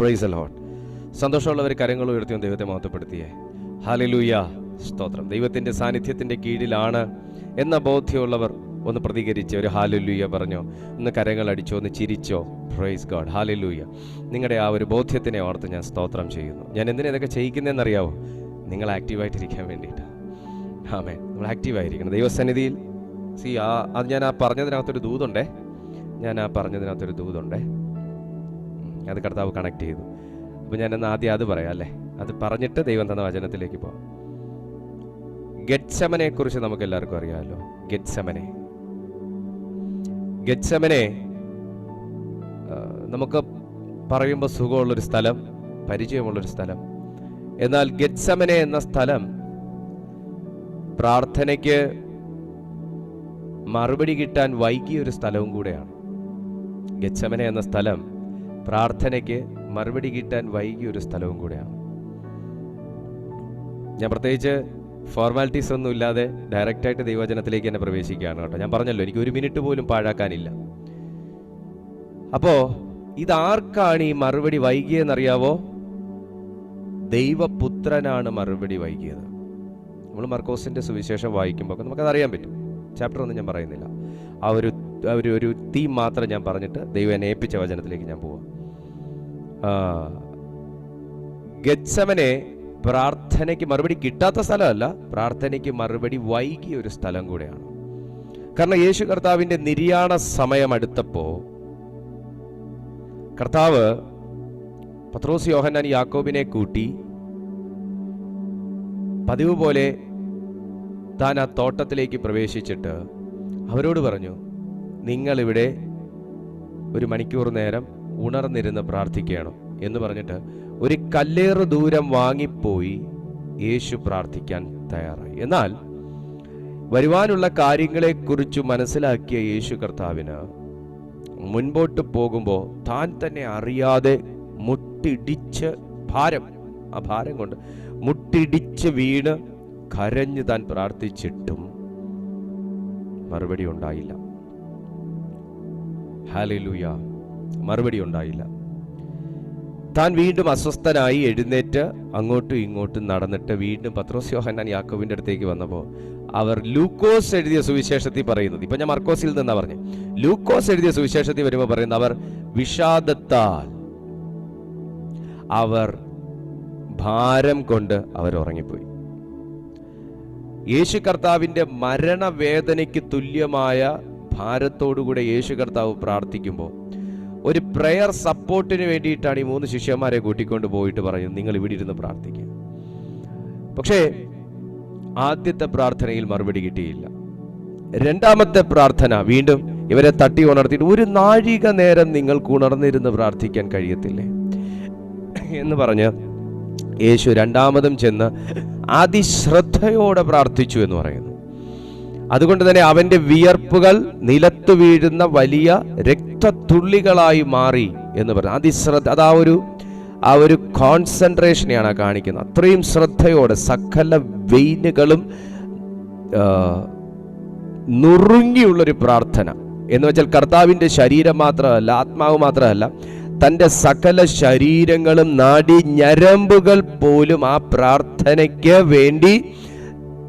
Praise the Lord. സന്തോഷമുള്ളവർ കരങ്ങൾ ഉയർത്തി ദൈവത്തെ മഹത്വപ്പെടുത്തിയേ. ഹല്ലേലൂയ, സ്തോത്രം. ദൈവത്തിൻ്റെ സാന്നിധ്യത്തിൻ്റെ കീഴിലാണ് എന്ന ബോധ്യമുള്ളവർ ഒന്ന് പ്രതികരിച്ച് ഒരു ഹല്ലേലൂയ പറഞ്ഞോ, ഒന്ന് കരങ്ങൾ അടിച്ചോ, ഒന്ന് ചിരിച്ചോ. Praise God, hallelujah. നിങ്ങളുടെ ആ ഒരു ബോധ്യത്തിനെ ഓർത്ത് ഞാൻ സ്തോത്രം ചെയ്യുന്നു. ഞാൻ എന്തിനാ ഇതൊക്കെ ചെയ്യിക്കുന്നതെന്നറിയാവോ? നിങ്ങൾ ആക്റ്റീവായിട്ടിരിക്കാൻ വേണ്ടിയിട്ടാണ്. ആമേൻ. നമ്മൾ ആക്റ്റീവായിരിക്കണം ദൈവസന്നിധിയിൽ. അത് ഞാൻ പറഞ്ഞതിനകത്തൊരു ദൂതുണ്ടേ, അത് കർത്താവ് കണക്ട് ചെയ്തു. അപ്പോൾ ഞാനെന്ന് ആദ്യം അത് പറയാം അല്ലേ, അത് പറഞ്ഞിട്ട് ദൈവം തന്ന വചനത്തിലേക്ക് പോകാം. ഗെത്സമനെ കുറിച്ച് നമുക്ക് എല്ലാവർക്കും അറിയാമല്ലോ. ഗെത്സമനെ നമുക്ക് പറയുമ്പോൾ സുഖമുള്ളൊരു സ്ഥലം, പരിചയമുള്ളൊരു സ്ഥലം. എന്നാൽ ഗെത്സമനെ എന്ന സ്ഥലം പ്രാർത്ഥനയ്ക്ക് മറുപടി കിട്ടാൻ വൈകിയൊരു സ്ഥലവും കൂടെയാണ്. ഗെത്സമനെ എന്ന സ്ഥലം പ്രാർത്ഥനയ്ക്ക് മറുപടി കിട്ടാൻ വൈകിയൊരു സ്ഥലവും കൂടെയാണ്. ഞാൻ പ്രത്യേകിച്ച് ഫോർമാലിറ്റീസ് ഒന്നും ഇല്ലാതെ ഡയറക്റ്റായിട്ട് ദൈവവചനത്തിലേക്ക് തന്നെ പ്രവേശിക്കുകയാണ് കേട്ടോ. ഞാൻ പറഞ്ഞല്ലോ, എനിക്ക് ഒരു മിനിറ്റ് പോലും പാഴാക്കാനില്ല. അപ്പോൾ ഇതാർക്കാണ് ഈ മറുപടി വൈകിയെന്നറിയാവോ? ദൈവപുത്രനാണ് മറുപടി വൈകിയത്. നമ്മൾ മർക്കോസിന്റെ സുവിശേഷം വായിക്കുമ്പോൾ നമുക്കതറിയാൻ പറ്റും. ചാപ്റ്റർ ഒന്നും ഞാൻ പറയുന്നില്ല. ആ ഒരു തീം മാത്രം ഞാൻ പറഞ്ഞിട്ട് ദൈവം എന്നെ ഏൽപ്പിച്ച വചനത്തിലേക്ക് ഞാൻ പോവാം. ഗെത്സമനെ പ്രാർത്ഥനയ്ക്ക് മറുപടി കിട്ടാത്ത സ്ഥലമല്ല, പ്രാർത്ഥനയ്ക്ക് മറുപടി വൈകിയ ഒരു സ്ഥലം കൂടെയാണ്. കാരണം യേശു കർത്താവിന്റെ നിര്യാണ സമയം അടുത്തപ്പോൾ കർത്താവ് പത്രോസ്, യോഹന്നാൻ, യാക്കോബിനെ കൂട്ടി പതിവ് പോലെ താൻ ആ തോട്ടത്തിലേക്ക് പ്രവേശിച്ചിട്ട് അവരോട് പറഞ്ഞു, നിങ്ങളിവിടെ 1 മണിക്കൂർ നേരം ഉണർന്നിരുന്ന് പ്രാർത്ഥിക്കണം എന്ന് പറഞ്ഞിട്ട് ഒരു കല്ലേറ് ദൂരം വാങ്ങിപ്പോയി യേശു പ്രാർത്ഥിക്കാൻ തയ്യാറായി. എന്നാൽ വരുവാനുള്ള കാര്യങ്ങളെക്കുറിച്ച് മനസ്സിലാക്കിയ യേശു കർത്താവിന് മുൻപോട്ട് പോകുമ്പോൾ താൻ തന്നെ അറിയാതെ മുട്ടിടിച്ച് ആ ഭാരം കൊണ്ട് മുട്ടിടിച്ച് വീണ് കരഞ്ഞ് താൻ പ്രാർത്ഥിച്ചിട്ടും മറുപടി ഉണ്ടായില്ല. ഹല്ലേലൂയ, മറുപടി ഉണ്ടായില്ല. താൻ വീണ്ടും അസ്വസ്ഥനായി എഴുന്നേറ്റ് അങ്ങോട്ടും ഇങ്ങോട്ടും നടന്നിട്ട് വീണ്ടും പത്രോസ്, യോഹന്നാൻ, യാക്കോബിന്റെ അടുത്തേക്ക് വന്നപ്പോൾ അവർ ലൂക്കോസ് എഴുതിയ സുവിശേഷത്തിൽ പറയുന്നത്, ഇപ്പൊ ഞാൻ മർക്കോസിൽ നിന്നാ പറഞ്ഞു, ലൂക്കോസ് എഴുതിയ സുവിശേഷത്തിൽ വരുമ്പോൾ പറയുന്നത്, അവർ വിഷാദത്താൽ അവർ ഭാരം കൊണ്ട് അവർ ഉറങ്ങിപ്പോയി. യേശു കർത്താവിന്റെ മരണവേദനയ്ക്ക് തുല്യമായ ഭാരത്തോടുകൂടെ യേശു കർത്താവ് പ്രാർത്ഥിക്കുമ്പോൾ ഒരു പ്രെയർ സപ്പോർട്ടിന് വേണ്ടിയിട്ടാണ് ഈ 3 ശിഷ്യന്മാരെ കൂട്ടിക്കൊണ്ട് പോയിട്ട് പറയുന്നത്, നിങ്ങൾ ഇവിടെ ഇരുന്ന് പ്രാർത്ഥിക്കുക. പക്ഷേ ആദ്യത്തെ പ്രാർത്ഥനയിൽ മറുപടി കിട്ടിയില്ല. രണ്ടാമത്തെ പ്രാർത്ഥന വീണ്ടും ഇവരെ തട്ടി ഉണർത്തിയിട്ട്, 1 നാഴിക നേരം നിങ്ങൾക്ക് ഉണർന്നിരുന്ന് പ്രാർത്ഥിക്കാൻ കഴിയത്തില്ലേ എന്ന് പറഞ്ഞ് യേശു രണ്ടാമതും ചെന്ന് അതിശ്രദ്ധയോടെ പ്രാർത്ഥിച്ചു എന്ന് പറയുന്നു. അതുകൊണ്ട് തന്നെ അവന്റെ വിയർപ്പുകൾ നിലത്തു വീഴുന്ന വലിയ രക്തത്തുള്ളികളായി മാറി എന്ന് പറഞ്ഞു. അതിശ്രദ്ധ, ആ ഒരു കോൺസെൻട്രേഷനെയാണ് കാണിക്കുന്നത്. അത്രയും ശ്രദ്ധയോടെ സകല വെയിനുകളും നുറുങ്ങിയുള്ളൊരു പ്രാർത്ഥന എന്ന് വെച്ചാൽ കർത്താവിൻ്റെ ശരീരം മാത്രമല്ല, ആത്മാവ് മാത്രമല്ല, തൻ്റെ സകല ശരീരങ്ങളും നാഡി ഞരമ്പുകൾ പോലും ആ പ്രാർത്ഥനയ്ക്ക് വേണ്ടി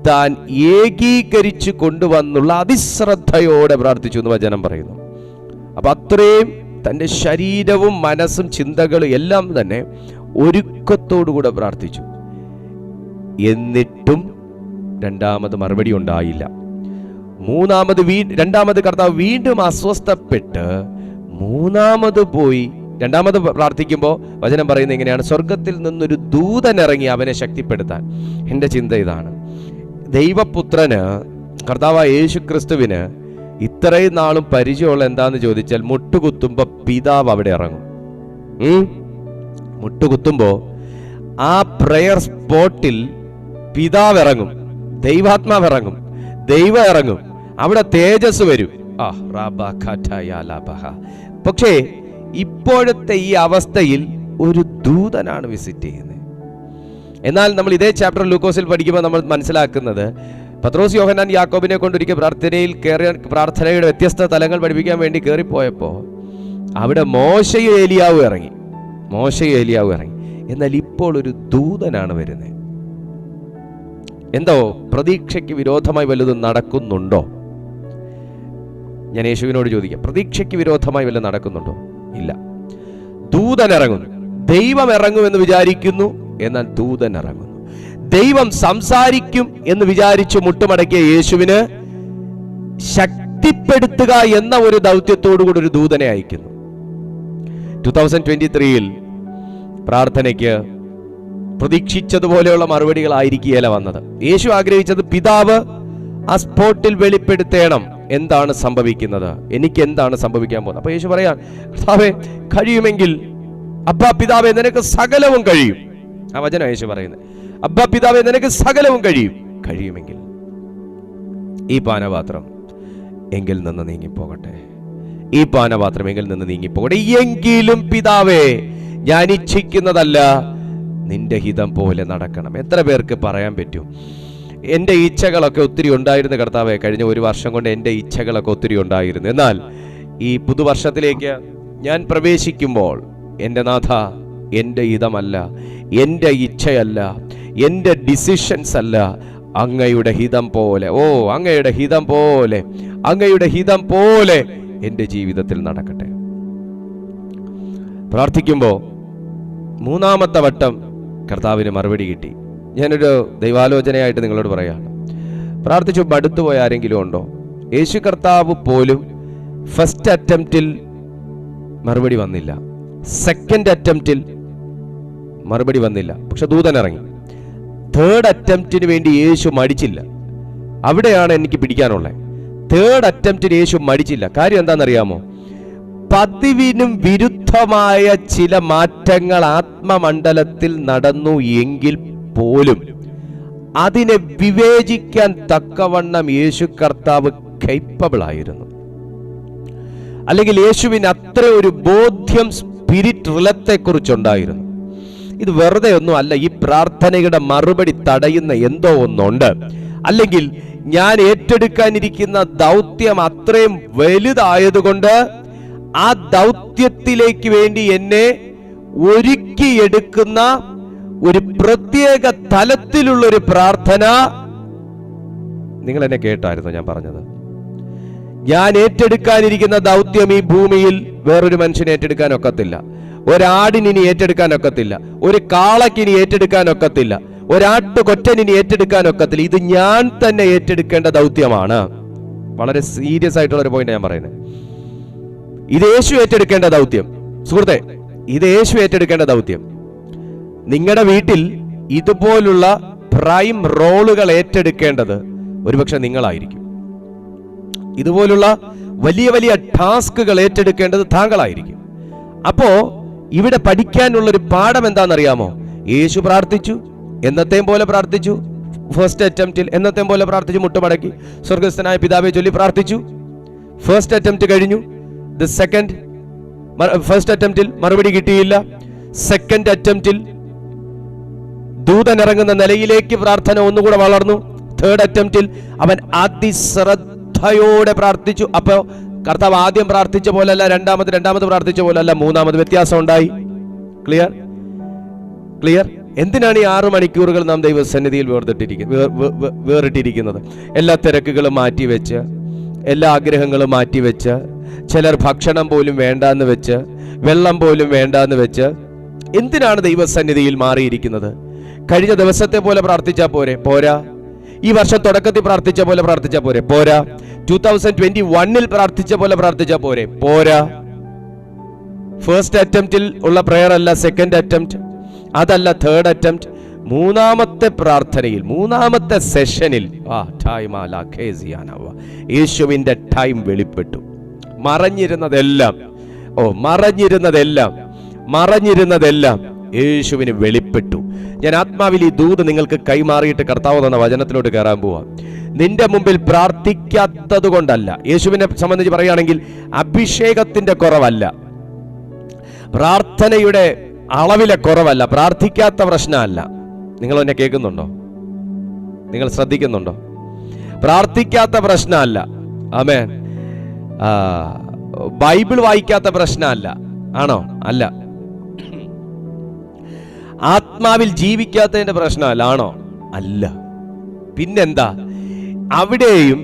താൻ ഏകീകരിച്ചു കൊണ്ടുവന്നുള്ള അതിശ്രദ്ധയോടെ പ്രാർത്ഥിച്ചു എന്ന് വചനം പറയുന്നു. അപ്പൊ അത്രയും തൻ്റെ ശരീരവും മനസ്സും ചിന്തകളും എല്ലാം തന്നെ ഒരുക്കത്തോടുകൂടെ പ്രാർത്ഥിച്ചു. എന്നിട്ടും രണ്ടാമത് മറുപടി ഉണ്ടായില്ല. രണ്ടാമത് കർത്താവ് വീണ്ടും അസ്വസ്ഥപ്പെട്ട് മൂന്നാമത് പോയി രണ്ടാമത് പ്രാർത്ഥിക്കുമ്പോൾ വചനം പറയുന്നത് ഇങ്ങനെയാണ്, സ്വർഗത്തിൽ നിന്നൊരു ദൂതൻ ഇറങ്ങി അവനെ ശക്തിപ്പെടുത്താൻ. എൻ്റെ ചിന്ത ഇതാണ്, ദൈവപുത്രന് കർത്താവായ യേശു ക്രിസ്തുവിന് ഇത്രയും നാളും പരിചയമുള്ള എന്താന്ന് ചോദിച്ചാൽ, മുട്ടുകുത്തുമ്പോൾ പിതാവ് അവിടെ ഇറങ്ങും. മുട്ടുകുത്തുമ്പോ ആ പ്രയർ സ്പോട്ടിൽ പിതാവ് ഇറങ്ങും, ദൈവാത്മാവ് ഇറങ്ങും, ദൈവം ഇറങ്ങും, അവിടെ തേജസ് വരും. പക്ഷേ ഇപ്പോഴത്തെ ഈ അവസ്ഥയിൽ ഒരു ദൂതനാണ് വിസിറ്റ് ചെയ്യുന്നത്. എന്നാൽ നമ്മൾ ഇതേ ചാപ്റ്റർ ലൂക്കോസിൽ പഠിക്കുമ്പോൾ നമ്മൾ മനസ്സിലാക്കുന്നത്, പത്രോസ്, യോഹന്നാൻ, യാക്കോബിനെ കൊണ്ട് ഒരിക്കൽ പ്രാർത്ഥനയിൽ കയറിയ പ്രാർത്ഥനയുടെ വ്യത്യസ്ത തലങ്ങൾ പഠിപ്പിക്കാൻ വേണ്ടി കയറിപ്പോയപ്പോൾ അവിടെ മോശയും ഏലിയാവും ഇറങ്ങി. മോശയും ഏലിയാവും ഇറങ്ങി. എന്നാൽ ഇപ്പോൾ ഒരു ദൂതനാണ് വരുന്നത്. എന്തോ പ്രതീക്ഷയ്ക്ക് വിരോധമായി വല്ലതും നടക്കുന്നുണ്ടോ? ഞാൻ യേശുവിനോട് ചോദിക്കാം, പ്രതീക്ഷയ്ക്ക് വിരോധമായി വല്ലതും നടക്കുന്നുണ്ടോ? ഇല്ല. ദൂതൻ ഇറങ്ങുന്നു. ദൈവം ഇറങ്ങുമെന്ന് വിചാരിക്കുന്നു, എന്നാൽ ദൂതൻ ഇറങ്ങുന്നു. ദൈവം സംസാരിക്കും എന്ന് വിചാരിച്ചു മുട്ടുമടക്കിയ യേശുവിന് ശക്തിപ്പെടുത്തുക എന്ന ഒരു ദൗത്യത്തോടുകൂടി ഒരു ദൂതനെ അയക്കുന്നു. 2023 പ്രാർത്ഥനയ്ക്ക് പ്രതീക്ഷിച്ചതുപോലെയുള്ള മറുപടികളായിരിക്കുകയല്ല വന്നത്. യേശു ആഗ്രഹിച്ചത് പിതാവ് ആ സ്പോട്ടിൽ വെളിപ്പെടുത്തണം എന്താണ് സംഭവിക്കുന്നത്, എനിക്ക് എന്താണ് സംഭവിക്കാൻ പോകുന്നത്. അപ്പൊ യേശു പറയാൻ, കർത്താവേ കഴിയുമെങ്കിൽ, അബ്ബാ പിതാവേ നിനക്ക് സകലവും കഴിയും. ആ വചനം യേശു പറയുന്നത്, അബ്ബാ പിതാവേ നിനക്ക് സകലവും കഴിയുമെങ്കിൽ ഈ പാനപാത്രം എങ്കിൽ നിന്ന് നീങ്ങിപ്പോകട്ടെ, ഈ പാനപാത്രം എങ്കിൽ നിന്ന് നീങ്ങിപ്പോകട്ടെ. എങ്കിലും പിതാവേ ഞാൻ ഇച്ഛിക്കുന്നതല്ല, നിന്റെ ഹിതം പോലെ നടക്കണം. എത്ര പേർക്ക് പറയാൻ പറ്റും, എൻ്റെ ഇച്ഛകളൊക്കെ ഒത്തിരി ഉണ്ടായിരുന്നു കർത്താവേ, കഴിഞ്ഞ ഒരു വർഷം കൊണ്ട് എൻ്റെ ഇച്ഛകളൊക്കെ ഒത്തിരി ഉണ്ടായിരുന്നു. എന്നാൽ ഈ പുതുവർഷത്തിലേക്ക് ഞാൻ പ്രവേശിക്കുമ്പോൾ എൻ്റെ നാഥ, എൻ്റെ ഹിതമല്ല, എൻ്റെ ഇച്ഛയല്ല, എൻ്റെ ഡിസിഷൻസ് അല്ല, അങ്ങയുടെ ഹിതം പോലെ, അങ്ങയുടെ ഹിതം പോലെ, അങ്ങയുടെ ഹിതം പോലെ എൻ്റെ ജീവിതത്തിൽ നടക്കട്ടെ. പ്രാർത്ഥിക്കുമ്പോൾ മൂന്നാമത്തെ വട്ടം കർത്താവിന് മറുപടി കിട്ടി. ഞാനൊരു ദൈവാലോചനയായിട്ട് നിങ്ങളോട് പറയാണ്, പ്രാർത്ഥിച്ചു മടുത്തുപോയ ആരെങ്കിലും ഉണ്ടോ? യേശു കർത്താവ് പോലും ഫസ്റ്റ് അറ്റംപ്റ്റിൽ മറുപടി വന്നില്ല, സെക്കൻഡ് അറ്റംപ്റ്റിൽ മറുപടി വന്നില്ല, പക്ഷെ ദൂതൻ ഇറങ്ങി. തേർഡ് അറ്റംപ്റ്റിന് വേണ്ടി യേശു മടിച്ചില്ല. അവിടെയാണ് എനിക്ക് പിടിക്കാനുള്ളത്. തേർഡ് അറ്റംപ്റ്റിന് യേശു മടിച്ചില്ല. കാര്യം എന്താണെന്നറിയാമോ? പതിവിനും വിരുദ്ധമായ ചില മാറ്റങ്ങൾ ആത്മമണ്ഡലത്തിൽ നടന്നു എങ്കിൽ പോലും അതിനെ വിവേചിക്കാൻ തക്കവണ്ണം യേശു കർത്താവ് കേപ്പബിൾ ആയിരുന്നു. അല്ലെങ്കിൽ യേശുവിന് അത്ര ഒരു ബോധ്യം സ്പിരിറ്റ് റിലത്തെ കുറിച്ചുണ്ടായിരുന്നു. ഇത് വെറുതെ ഒന്നും അല്ല, ഈ പ്രാർത്ഥനയുടെ മറുപടി തടയുന്ന എന്തോ ഒന്നുണ്ട്. അല്ലെങ്കിൽ ഞാൻ ഏറ്റെടുക്കാനിരിക്കുന്ന ദൗത്യം അത്രയും വലുതായതുകൊണ്ട് ആ ദൗത്യത്തിലേക്ക് വേണ്ടി എന്നെ ഒരുക്കിയെടുക്കുന്ന ഒരു പ്രത്യേക തലത്തിലുള്ള ഒരു പ്രാർത്ഥന. നിങ്ങൾ എന്നെ കേട്ടായിരുന്നു ഞാൻ പറഞ്ഞത്? ഞാൻ ഏറ്റെടുക്കാനിരിക്കുന്ന ദൗത്യം ഈ ഭൂമിയിൽ വേറൊരു മനുഷ്യനെ ഏറ്റെടുക്കാൻ ഒക്കത്തില്ല, ഒരാടിനി ഏറ്റെടുക്കാൻ ഒക്കത്തില്ല, ഒരു കാളക്കിനി ഏറ്റെടുക്കാൻ ഒക്കത്തില്ല, ഒരാട്ടുകൊറ്റനിനി ഏറ്റെടുക്കാൻ ഒക്കത്തില്ല. ഇത് ഞാൻ തന്നെ ഏറ്റെടുക്കേണ്ട ദൗത്യമാണ്. വളരെ സീരിയസ് ആയിട്ടുള്ള ഒരു പോയിന്റ് ഞാൻ പറയുന്നത്. ഇത് യേശു ഏറ്റെടുക്കേണ്ട ദൗത്യം. സുഹൃത്തെ, ഇത് യേശു ഏറ്റെടുക്കേണ്ട ദൗത്യം. നിങ്ങളുടെ വീട്ടിൽ ഇതുപോലുള്ള പ്രൈം റോളുകൾ ഏറ്റെടുക്കേണ്ടത് ഒരുപക്ഷെ നിങ്ങളായിരിക്കും. ഇതുപോലുള്ള വലിയ വലിയ ടാസ്കുകൾ ഏറ്റെടുക്കേണ്ടത് താങ്കളായിരിക്കും. അപ്പോ ഇവിടെ പഠിക്കാനുള്ളൊരു പാഠം എന്താണെന്നറിയാമോ? യേശു പ്രാർത്ഥിച്ചു, എന്നത്തെയും പോലെ പ്രാർത്ഥിച്ചു. ഫസ്റ്റ് അറ്റംപ്റ്റിൽ എന്നത്തെയും പോലെ പ്രാർത്ഥിച്ചു, മുട്ടുമടക്കി സ്വർഗസ്ഥനായ പിതാവെ ചൊല്ലി പ്രാർത്ഥിച്ചു. ഫസ്റ്റ് അറ്റംപ്റ്റ് കഴിഞ്ഞു. ഫസ്റ്റ് അറ്റംപ്റ്റിൽ മറുപടി കിട്ടിയില്ല. സെക്കൻഡ് അറ്റംപ്റ്റിൽ ദൂതൻ ഇറങ്ങുന്ന നിലയിലേക്ക് പ്രാർത്ഥന ഒന്നുകൂടെ വളർന്നു. തേർഡ് അറ്റംപ്റ്റിൽ അവൻ അതിശ്രദ്ധയോടെ പ്രാർത്ഥിച്ചു. അപ്പോ കർത്താവ് ആദ്യം പ്രാർത്ഥിച്ച പോലല്ല, രണ്ടാമത് പ്രാർത്ഥിച്ച പോലല്ല, മൂന്നാമത് വ്യത്യാസം ഉണ്ടായി. ക്ലിയർ? എന്തിനാണ് ഈ 6 മണിക്കൂറുകൾ നാം ദൈവസന്നിധിയിൽ വേറിട്ടിരിക്കുന്നത്? എല്ലാ തിരക്കുകളും മാറ്റിവെച്ച്, എല്ലാ ആഗ്രഹങ്ങളും മാറ്റിവെച്ച്, ചിലർ ഭക്ഷണം പോലും വേണ്ടാന്ന് വെച്ച്, വെള്ളം പോലും വേണ്ടാന്ന് വെച്ച് എന്തിനാണ് ദൈവസന്നിധിയിൽ മാറിയിരിക്കുന്നത്? കഴിഞ്ഞ ദിവസത്തെ പോലെ പ്രാർത്ഥിച്ചാൽ പോരാ. ഈ വർഷം തുടക്കത്തിൽ പ്രാർത്ഥിച്ച പോലെ പ്രാർത്ഥിച്ചാൽ പോരാ. 2021 പ്രാർത്ഥിച്ച പോലെ പ്രാർത്ഥിച്ചാൽ പോരാ. ഫസ്റ്റ് അറ്റംപ്റ്റിൽ ഉള്ള പ്രയർ അല്ല സെക്കൻഡ് അറ്റംപ്റ്റ്, അതല്ല തേർഡ് അറ്റംപ്റ്റ്. മൂന്നാമത്തെ പ്രാർത്ഥനയിൽ, മൂന്നാമത്തെ സെഷനിൽ യേശുവിന്റെ ടൈം വെളിപ്പെട്ടു. മറഞ്ഞിരുന്നതെല്ലാം യേശുവിന് വെളിപ്പെട്ടു. ഞാൻ ആത്മാവിൽ ഈ ദൂത് നിങ്ങൾക്ക് കൈമാറിയിട്ട് കർത്താവ് തന്ന വചനത്തിലോട്ട് കയറാൻ പോവാം. നിന്റെ മുമ്പിൽ പ്രാർത്ഥിക്കാത്തത് കൊണ്ടല്ല, യേശുവിനെ സംബന്ധിച്ച് പറയുകയാണെങ്കിൽ അഭിഷേകത്തിന്റെ കുറവല്ല, പ്രാർത്ഥനയുടെ അളവിലെ കുറവല്ല, പ്രാർത്ഥിക്കാത്ത പ്രശ്നമല്ല. നിങ്ങൾ എന്നെ കേൾക്കുന്നുണ്ടോ? നിങ്ങൾ ശ്രദ്ധിക്കുന്നുണ്ടോ? പ്രാർത്ഥിക്കാത്ത പ്രശ്നമല്ല. ആമേൻ. ബൈബിൾ വായിക്കാത്ത പ്രശ്നമല്ല. ആണോ? അല്ല. ആത്മാവിൽ ജീവിക്കാത്തതിന്റെ പ്രശ്നമല്ലാണോ? അല്ല. പിന്നെന്താ? അവിടെയും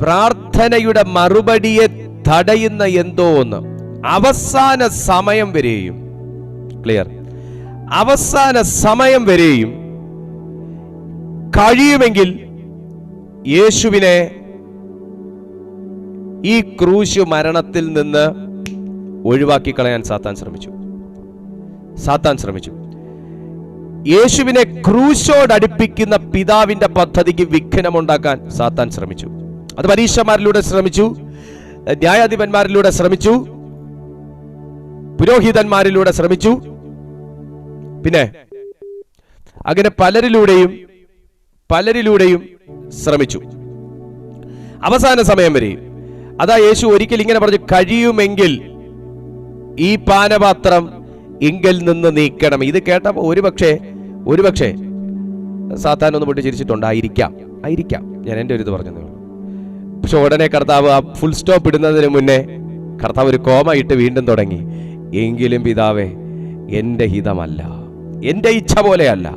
പ്രാർത്ഥനയുടെ മറുപടിയെ തടയുന്ന എന്തോ ഒന്ന്. അവസാന സമയം വരെയും, ക്ലിയർ, അവസാന സമയം വരെയും കഴിയുമെങ്കിൽ യേശുവിനെ ഈ ക്രൂശ് മരണത്തിൽ നിന്ന് ഒഴിവാക്കി കളയാൻ സാത്താൻ ശ്രമിച്ചു. യേശുവിനെ ക്രൂശോടടുപ്പിക്കുന്ന പിതാവിന്റെ പദ്ധതിക്ക് വിഘ്നമുണ്ടാക്കാൻ സാത്താൻ ശ്രമിച്ചു. അത് പരീക്ഷന്മാരിലൂടെ ശ്രമിച്ചു, ന്യായാധിപന്മാരിലൂടെ ശ്രമിച്ചു, പുരോഹിതന്മാരിലൂടെ ശ്രമിച്ചു, പിന്നെ അങ്ങനെ പലരിലൂടെയും ശ്രമിച്ചു. അവസാന സമയം വരെയും. അതാ യേശു ഒരിക്കൽ ഇങ്ങനെ പറഞ്ഞു, കഴിയുമെങ്കിൽ ഈ പാനപാത്രം ഇങ്കിൽ നിന്ന് നീക്കണം. ഇത് കേട്ടപ്പോൾ ഒരുപക്ഷെ സാത്താൻ ഒന്ന് പൊട്ടി ചിരിച്ചിട്ടുണ്ടായിരിക്കാം. ഞാൻ എൻ്റെ ഒരു ഇത് പറഞ്ഞതേ ഉള്ളൂ. പക്ഷെ ഉടനെ കർത്താവ് ആ ഫുൾ സ്റ്റോപ്പ് ഇടുന്നതിന് മുന്നേ കർത്താവ് ഒരു കോമ ഇട്ട് വീണ്ടും തുടങ്ങി. എങ്കിലും പിതാവേ, എൻ്റെ ഹിതമല്ല, എൻ്റെ ഇച്ഛ പോലെയല്ല,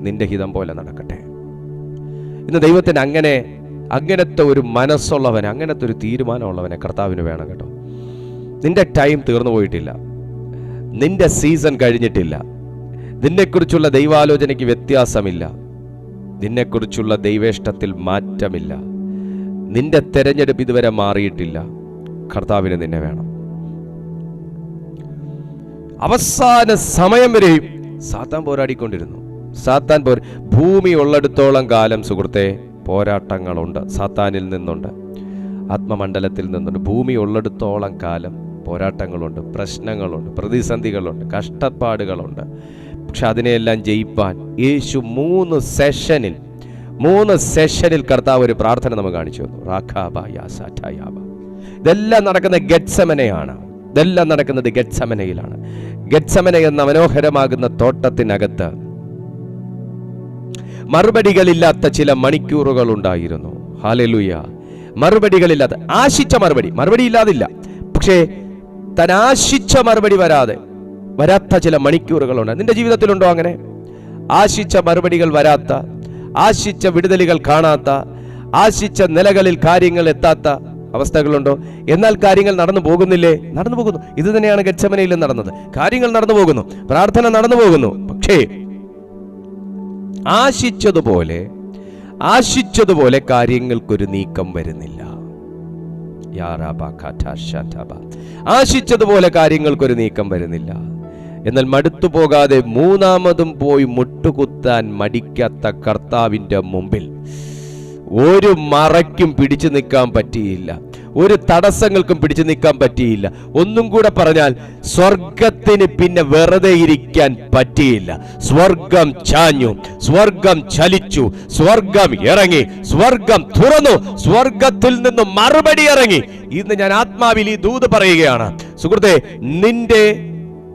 നിന്റെ ഹിതം പോലെ നടക്കട്ടെ. ഇന്ന് ദൈവത്തിന് അങ്ങനത്തെ ഒരു മനസ്സുള്ളവനെ, അങ്ങനത്തെ ഒരു തീരുമാനമുള്ളവനെ കർത്താവിന് വേണം കേട്ടോ. നിന്റെ ടൈം തീർന്നു പോയിട്ടില്ല, നിന്റെ സീസൺ കഴിഞ്ഞിട്ടില്ല, നിന്നെക്കുറിച്ചുള്ള ദൈവാലോചനയ്ക്ക് വ്യത്യാസമില്ല, നിന്നെക്കുറിച്ചുള്ള ദൈവേഷ്ടത്തിൽ മാറ്റമില്ല, നിന്റെ തെരഞ്ഞെടുപ്പ് ഇതുവരെ മാറിയിട്ടില്ല. കർത്താവിന് നിന്നെ വേണം. അവസാന സമയം വരെയും സാത്താൻ പോരാടിക്കൊണ്ടിരുന്നു. ഭൂമി ഉള്ളിടത്തോളം കാലം സുഹൃത്തെ പോരാട്ടങ്ങളുണ്ട്. സാത്താനിൽ നിന്നുണ്ട്, ആത്മമണ്ഡലത്തിൽ നിന്നുണ്ട്. ഭൂമി ഉള്ളിടത്തോളം കാലം പോരാട്ടങ്ങളുണ്ട്, പ്രശ്നങ്ങളുണ്ട്, പ്രതിസന്ധികളുണ്ട്, കഷ്ടപ്പാടുകളുണ്ട്. പക്ഷെ അതിനെയെല്ലാം ജയിപ്പാൻ യേശു മൂന്ന് സെഷനിൽ കർത്താവ് ഒരു പ്രാർത്ഥന നമുക്ക് കാണിച്ചു തന്നു. ഇതെല്ലാം നടക്കുന്നത് ഗെത്സമനയിലാണ്. ഗെത്സമന എന്ന മനോഹരമാകുന്ന തോട്ടത്തിനകത്ത് മറുപടികളില്ലാത്ത ചില മണിക്കൂറുകൾ ഉണ്ടായിരുന്നു. ഹല്ലേലൂയ. മറുപടികളില്ലാത്ത, ആശിച്ച മറുപടി ഇല്ലാതില്ല, പക്ഷേ താൻ ആശിച്ച മറുപടി വരാത്ത ചില മണിക്കൂറുകളുണ്ട്. നിന്റെ ജീവിതത്തിലുണ്ടോ അങ്ങനെ? ആശിച്ച മറുപടികൾ വരാത്ത, ആശിച്ച വിടുതലുകൾ കാണാത്ത, ആശിച്ച നിലകളിൽ കാര്യങ്ങൾ എത്താത്ത അവസ്ഥകളുണ്ടോ? എന്നാൽ കാര്യങ്ങൾ നടന്നു പോകുന്നില്ലേ? നടന്നു പോകുന്നു. ഇത് തന്നെയാണ് ഗെത്സമനയിൽ നടന്നത്. കാര്യങ്ങൾ നടന്നു പോകുന്നു, പ്രാർത്ഥന നടന്നു പോകുന്നു, പക്ഷേ ആശിച്ചതുപോലെ കാര്യങ്ങൾക്കൊരു നീക്കം വരുന്നില്ല. ആശിച്ചതുപോലെ കാര്യങ്ങൾക്കൊരു നീക്കം വരുന്നില്ല. എന്നാൽ മടുത്തു പോകാതെ മൂന്നാമതും പോയി മുട്ടുകുത്താൻ മടിക്കാത്ത കർത്താവിൻ്റെ മുമ്പിൽ ഒരു മറയ്ക്കും പിടിച്ചു നിൽക്കാൻ പറ്റിയില്ല, ഒരു തടസ്സങ്ങൾക്കും പിടിച്ചു നിൽക്കാൻ പറ്റിയില്ല. ഒന്നും കൂടെ പറഞ്ഞാൽ, സ്വർഗത്തിന് പിന്നെ വെറുതെ ഇരിക്കാൻ പറ്റിയില്ല. സ്വർഗം ചാഞ്ഞു, സ്വർഗം ചലിച്ചു, സ്വർഗം ഇറങ്ങി, സ്വർഗം തുറന്നു, സ്വർഗത്തിൽ നിന്ന് മറുപടി ഇറങ്ങി. ഇന്ന് ഞാൻ ആത്മാവിൽ ഈ ദൂത് പറയുകയാണ് സുഹൃത്തെ, നിന്റെ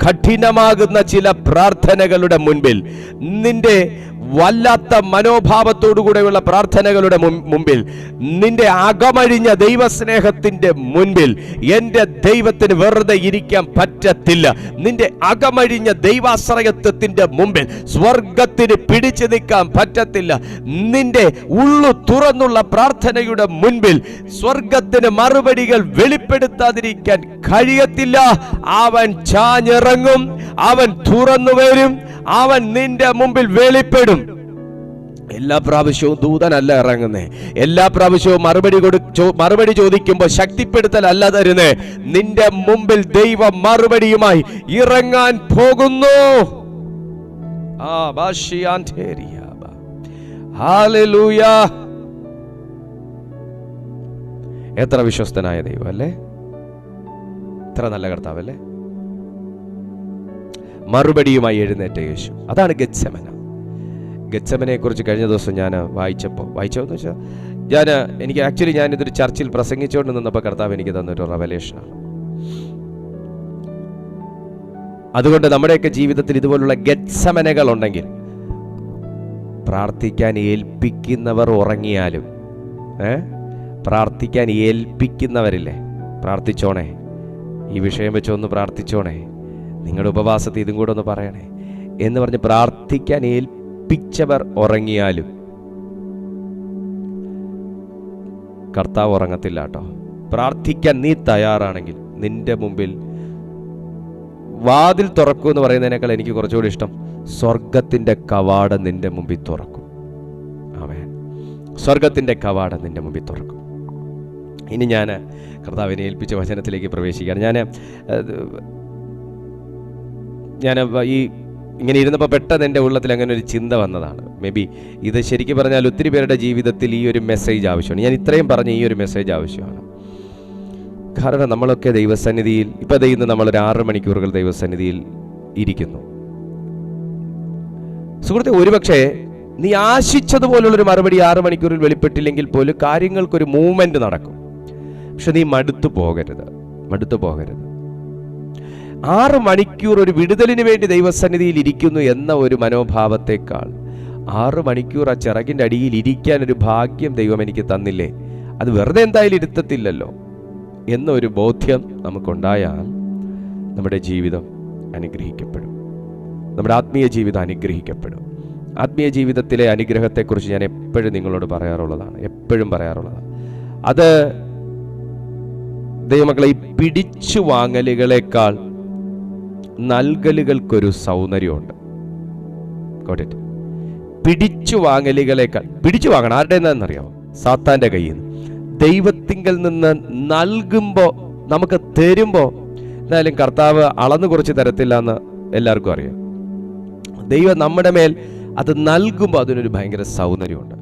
കഠിനമാകുന്ന ചില പ്രാർത്ഥനകളുടെ മുൻപിൽ, നിന്റെ വല്ലാത്ത മനോഭാവത്തോടുകൂടെയുള്ള പ്രാർത്ഥനകളുടെ മുമ്പിൽ, നിന്റെ അകമഴിഞ്ഞ ദൈവസ്നേഹത്തിന്റെ മുൻപിൽ എൻ്റെ ദൈവത്തിന് വെറുതെ ഇരിക്കാൻ പറ്റത്തില്ല. നിന്റെ അകമഴിഞ്ഞ ദൈവാശ്രയത്വത്തിന്റെ മുമ്പിൽ സ്വർഗത്തിന് പിടിച്ചു നിൽക്കാൻ പറ്റത്തില്ല. നിന്റെ ഉള്ളു തുറന്നുള്ള പ്രാർത്ഥനയുടെ മുൻപിൽ സ്വർഗത്തിന് മറുപടികൾ വെളിപ്പെടുത്താതിരിക്കാൻ കഴിയത്തില്ല. അവൻ ചാഞ്ഞിറങ്ങും, അവൻ തുറന്നു വരും, അവൻ നിന്റെ മുമ്പിൽ വെളിപ്പെടും. എല്ലാ പ്രാവശ്യവും ദൂതനല്ല ഇറങ്ങുന്നേ, എല്ലാ പ്രാവശ്യവും മറുപടി ചോദിക്കുമ്പോൾ ശക്തിപ്പെടുത്തലല്ല തരുന്നേ. നിന്റെ മുമ്പിൽ ദൈവം മറുപടിയുമായി ഇറങ്ങാൻ പോകുന്നു. ഹല്ലേലൂയ. എത്ര വിശ്വസ്തനായ ദൈവം അല്ലേ, എത്ര നല്ല കർത്താവല്ലേ. മറുപടിയുമായി എഴുന്നേറ്റ യേശു. അതാണ് ഗെത്സമനെ കുറിച്ച് കഴിഞ്ഞ ദിവസം ഞാൻ വായിച്ചോന്ന് വെച്ചാൽ ഞാനിതൊരു ചർച്ചിൽ പ്രസംഗിച്ചുകൊണ്ട് നിന്നപ്പോൾ കർത്താവ് എനിക്ക് തന്നൊരു റെവലേഷനാണ്. അതുകൊണ്ട് നമ്മുടെയൊക്കെ ജീവിതത്തിൽ ഇതുപോലുള്ള ഗെത്സമനകൾ ഉണ്ടെങ്കിൽ, പ്രാർത്ഥിക്കാൻ ഏൽപ്പിക്കുന്നവർ ഉറങ്ങിയാലും പ്രാർത്ഥിക്കാൻ ഏൽപ്പിക്കുന്നവരില്ലേ, പ്രാർത്ഥിച്ചോണേ, ഈ വിഷയം വെച്ചൊന്ന് പ്രാർത്ഥിച്ചോണേ, നിങ്ങളുടെ ഉപവാസത്തിൽ ഇതും കൂടെ ഒന്ന് പറയണേ. എന്ന് പറഞ്ഞ് പ്രാർത്ഥിക്കാൻ ഏൽപ്പിച്ചവർ ഉറങ്ങിയാലും കർത്താവ് ഉറങ്ങത്തില്ല കേട്ടോ. പ്രാർത്ഥിക്കാൻ നീ തയ്യാറാണെങ്കിൽ നിന്റെ മുമ്പിൽ വാതിൽ തുറക്കൂ എന്ന് പറയുന്നതിനേക്കാൾ എനിക്ക് കുറച്ചുകൂടി ഇഷ്ടം സ്വർഗത്തിൻ്റെ കവാടം നിന്റെ മുമ്പിൽ തുറക്കും. ആമേൻ. സ്വർഗത്തിൻ്റെ കവാടം നിന്റെ മുമ്പിൽ തുറക്കും. ഇനി ഞാൻ കർത്താവിനെ ഏൽപ്പിച്ച വചനത്തിലേക്ക് പ്രവേശിക്കുകയാണ്. ഞാൻ ഈ ഇങ്ങനെ ഇരുന്നപ്പോൾ പെട്ടെന്ന് എൻ്റെ ഉള്ളത്തിൽ അങ്ങനെ ഒരു ചിന്ത വന്നതാണ്. മേ ബി ഇത് ശരിക്കും പറഞ്ഞാൽ ഒത്തിരി പേരുടെ ജീവിതത്തിൽ ഈ ഒരു മെസ്സേജ് ആവശ്യമാണ്. ഞാൻ ഇത്രയും പറഞ്ഞ ഈ ഒരു മെസ്സേജ് ആവശ്യമാണ്. കാരണം നമ്മളൊക്കെ ദൈവസന്നിധിയിൽ ഇപ്പോൾ ഇന്ന് നമ്മളൊരു 6 മണിക്കൂറുകൾ ദൈവസന്നിധിയിൽ ഇരിക്കുന്നു. സുഹൃത്തെ, ഒരുപക്ഷെ നീ ആശിച്ചതുപോലുള്ളൊരു മറുപടി 6 മണിക്കൂറിൽ വെളിപ്പെട്ടില്ലെങ്കിൽ പോലും കാര്യങ്ങൾക്കൊരു മൂവ്മെന്റ് നടക്കും. പക്ഷെ നീ മടുത്തു പോകരുത്. 6 മണിക്കൂർ ഒരു വിടുതലിന് വേണ്ടി ദൈവസന്നിധിയിൽ ഇരിക്കുന്നു എന്ന ഒരു മനോഭാവത്തെക്കാൾ 6 മണിക്കൂർ ആ ചിറകിൻ്റെ അടിയിൽ ഇരിക്കാൻ ഒരു ഭാഗ്യം ദൈവം എനിക്ക് തന്നില്ലേ, അത് വെറുതെ എന്തായാലും ഇരുത്തത്തില്ലല്ലോ എന്നൊരു ബോധ്യം നമുക്കുണ്ടായാൽ നമ്മുടെ ജീവിതം അനുഗ്രഹിക്കപ്പെടും. നമ്മുടെ ആത്മീയ ജീവിതം അനുഗ്രഹിക്കപ്പെടും. ആത്മീയ ജീവിതത്തിലെ അനുഗ്രഹത്തെക്കുറിച്ച് ഞാൻ എപ്പോഴും നിങ്ങളോട് പറയാറുള്ളതാണ്. അത് ദൈവമക്കളെ, ഈ പിടിച്ചു വാങ്ങലുകളേക്കാൾ നൽകലുകൾക്കൊരു സൗന്ദര്യമുണ്ട്. പിടിച്ചു വാങ്ങലുകളേക്കാൾ പിടിച്ചു വാങ്ങണം ആരുടെ എന്നറിയാമോ? സാത്താന്റെ കയ്യിൽ നിന്ന്. ദൈവത്തിങ്കൽ നിന്ന് നൽകുമ്പോൾ, നമുക്ക് തരുമ്പോൾ എന്തായാലും കർത്താവ് അളന്നു കുറച്ച് തരത്തില്ല എന്ന് എല്ലാവർക്കും അറിയാം. ദൈവം നമ്മുടെ മേൽ അത് നൽകുമ്പോൾ അതിനൊരു ഭയങ്കര സൗന്ദര്യമുണ്ട്.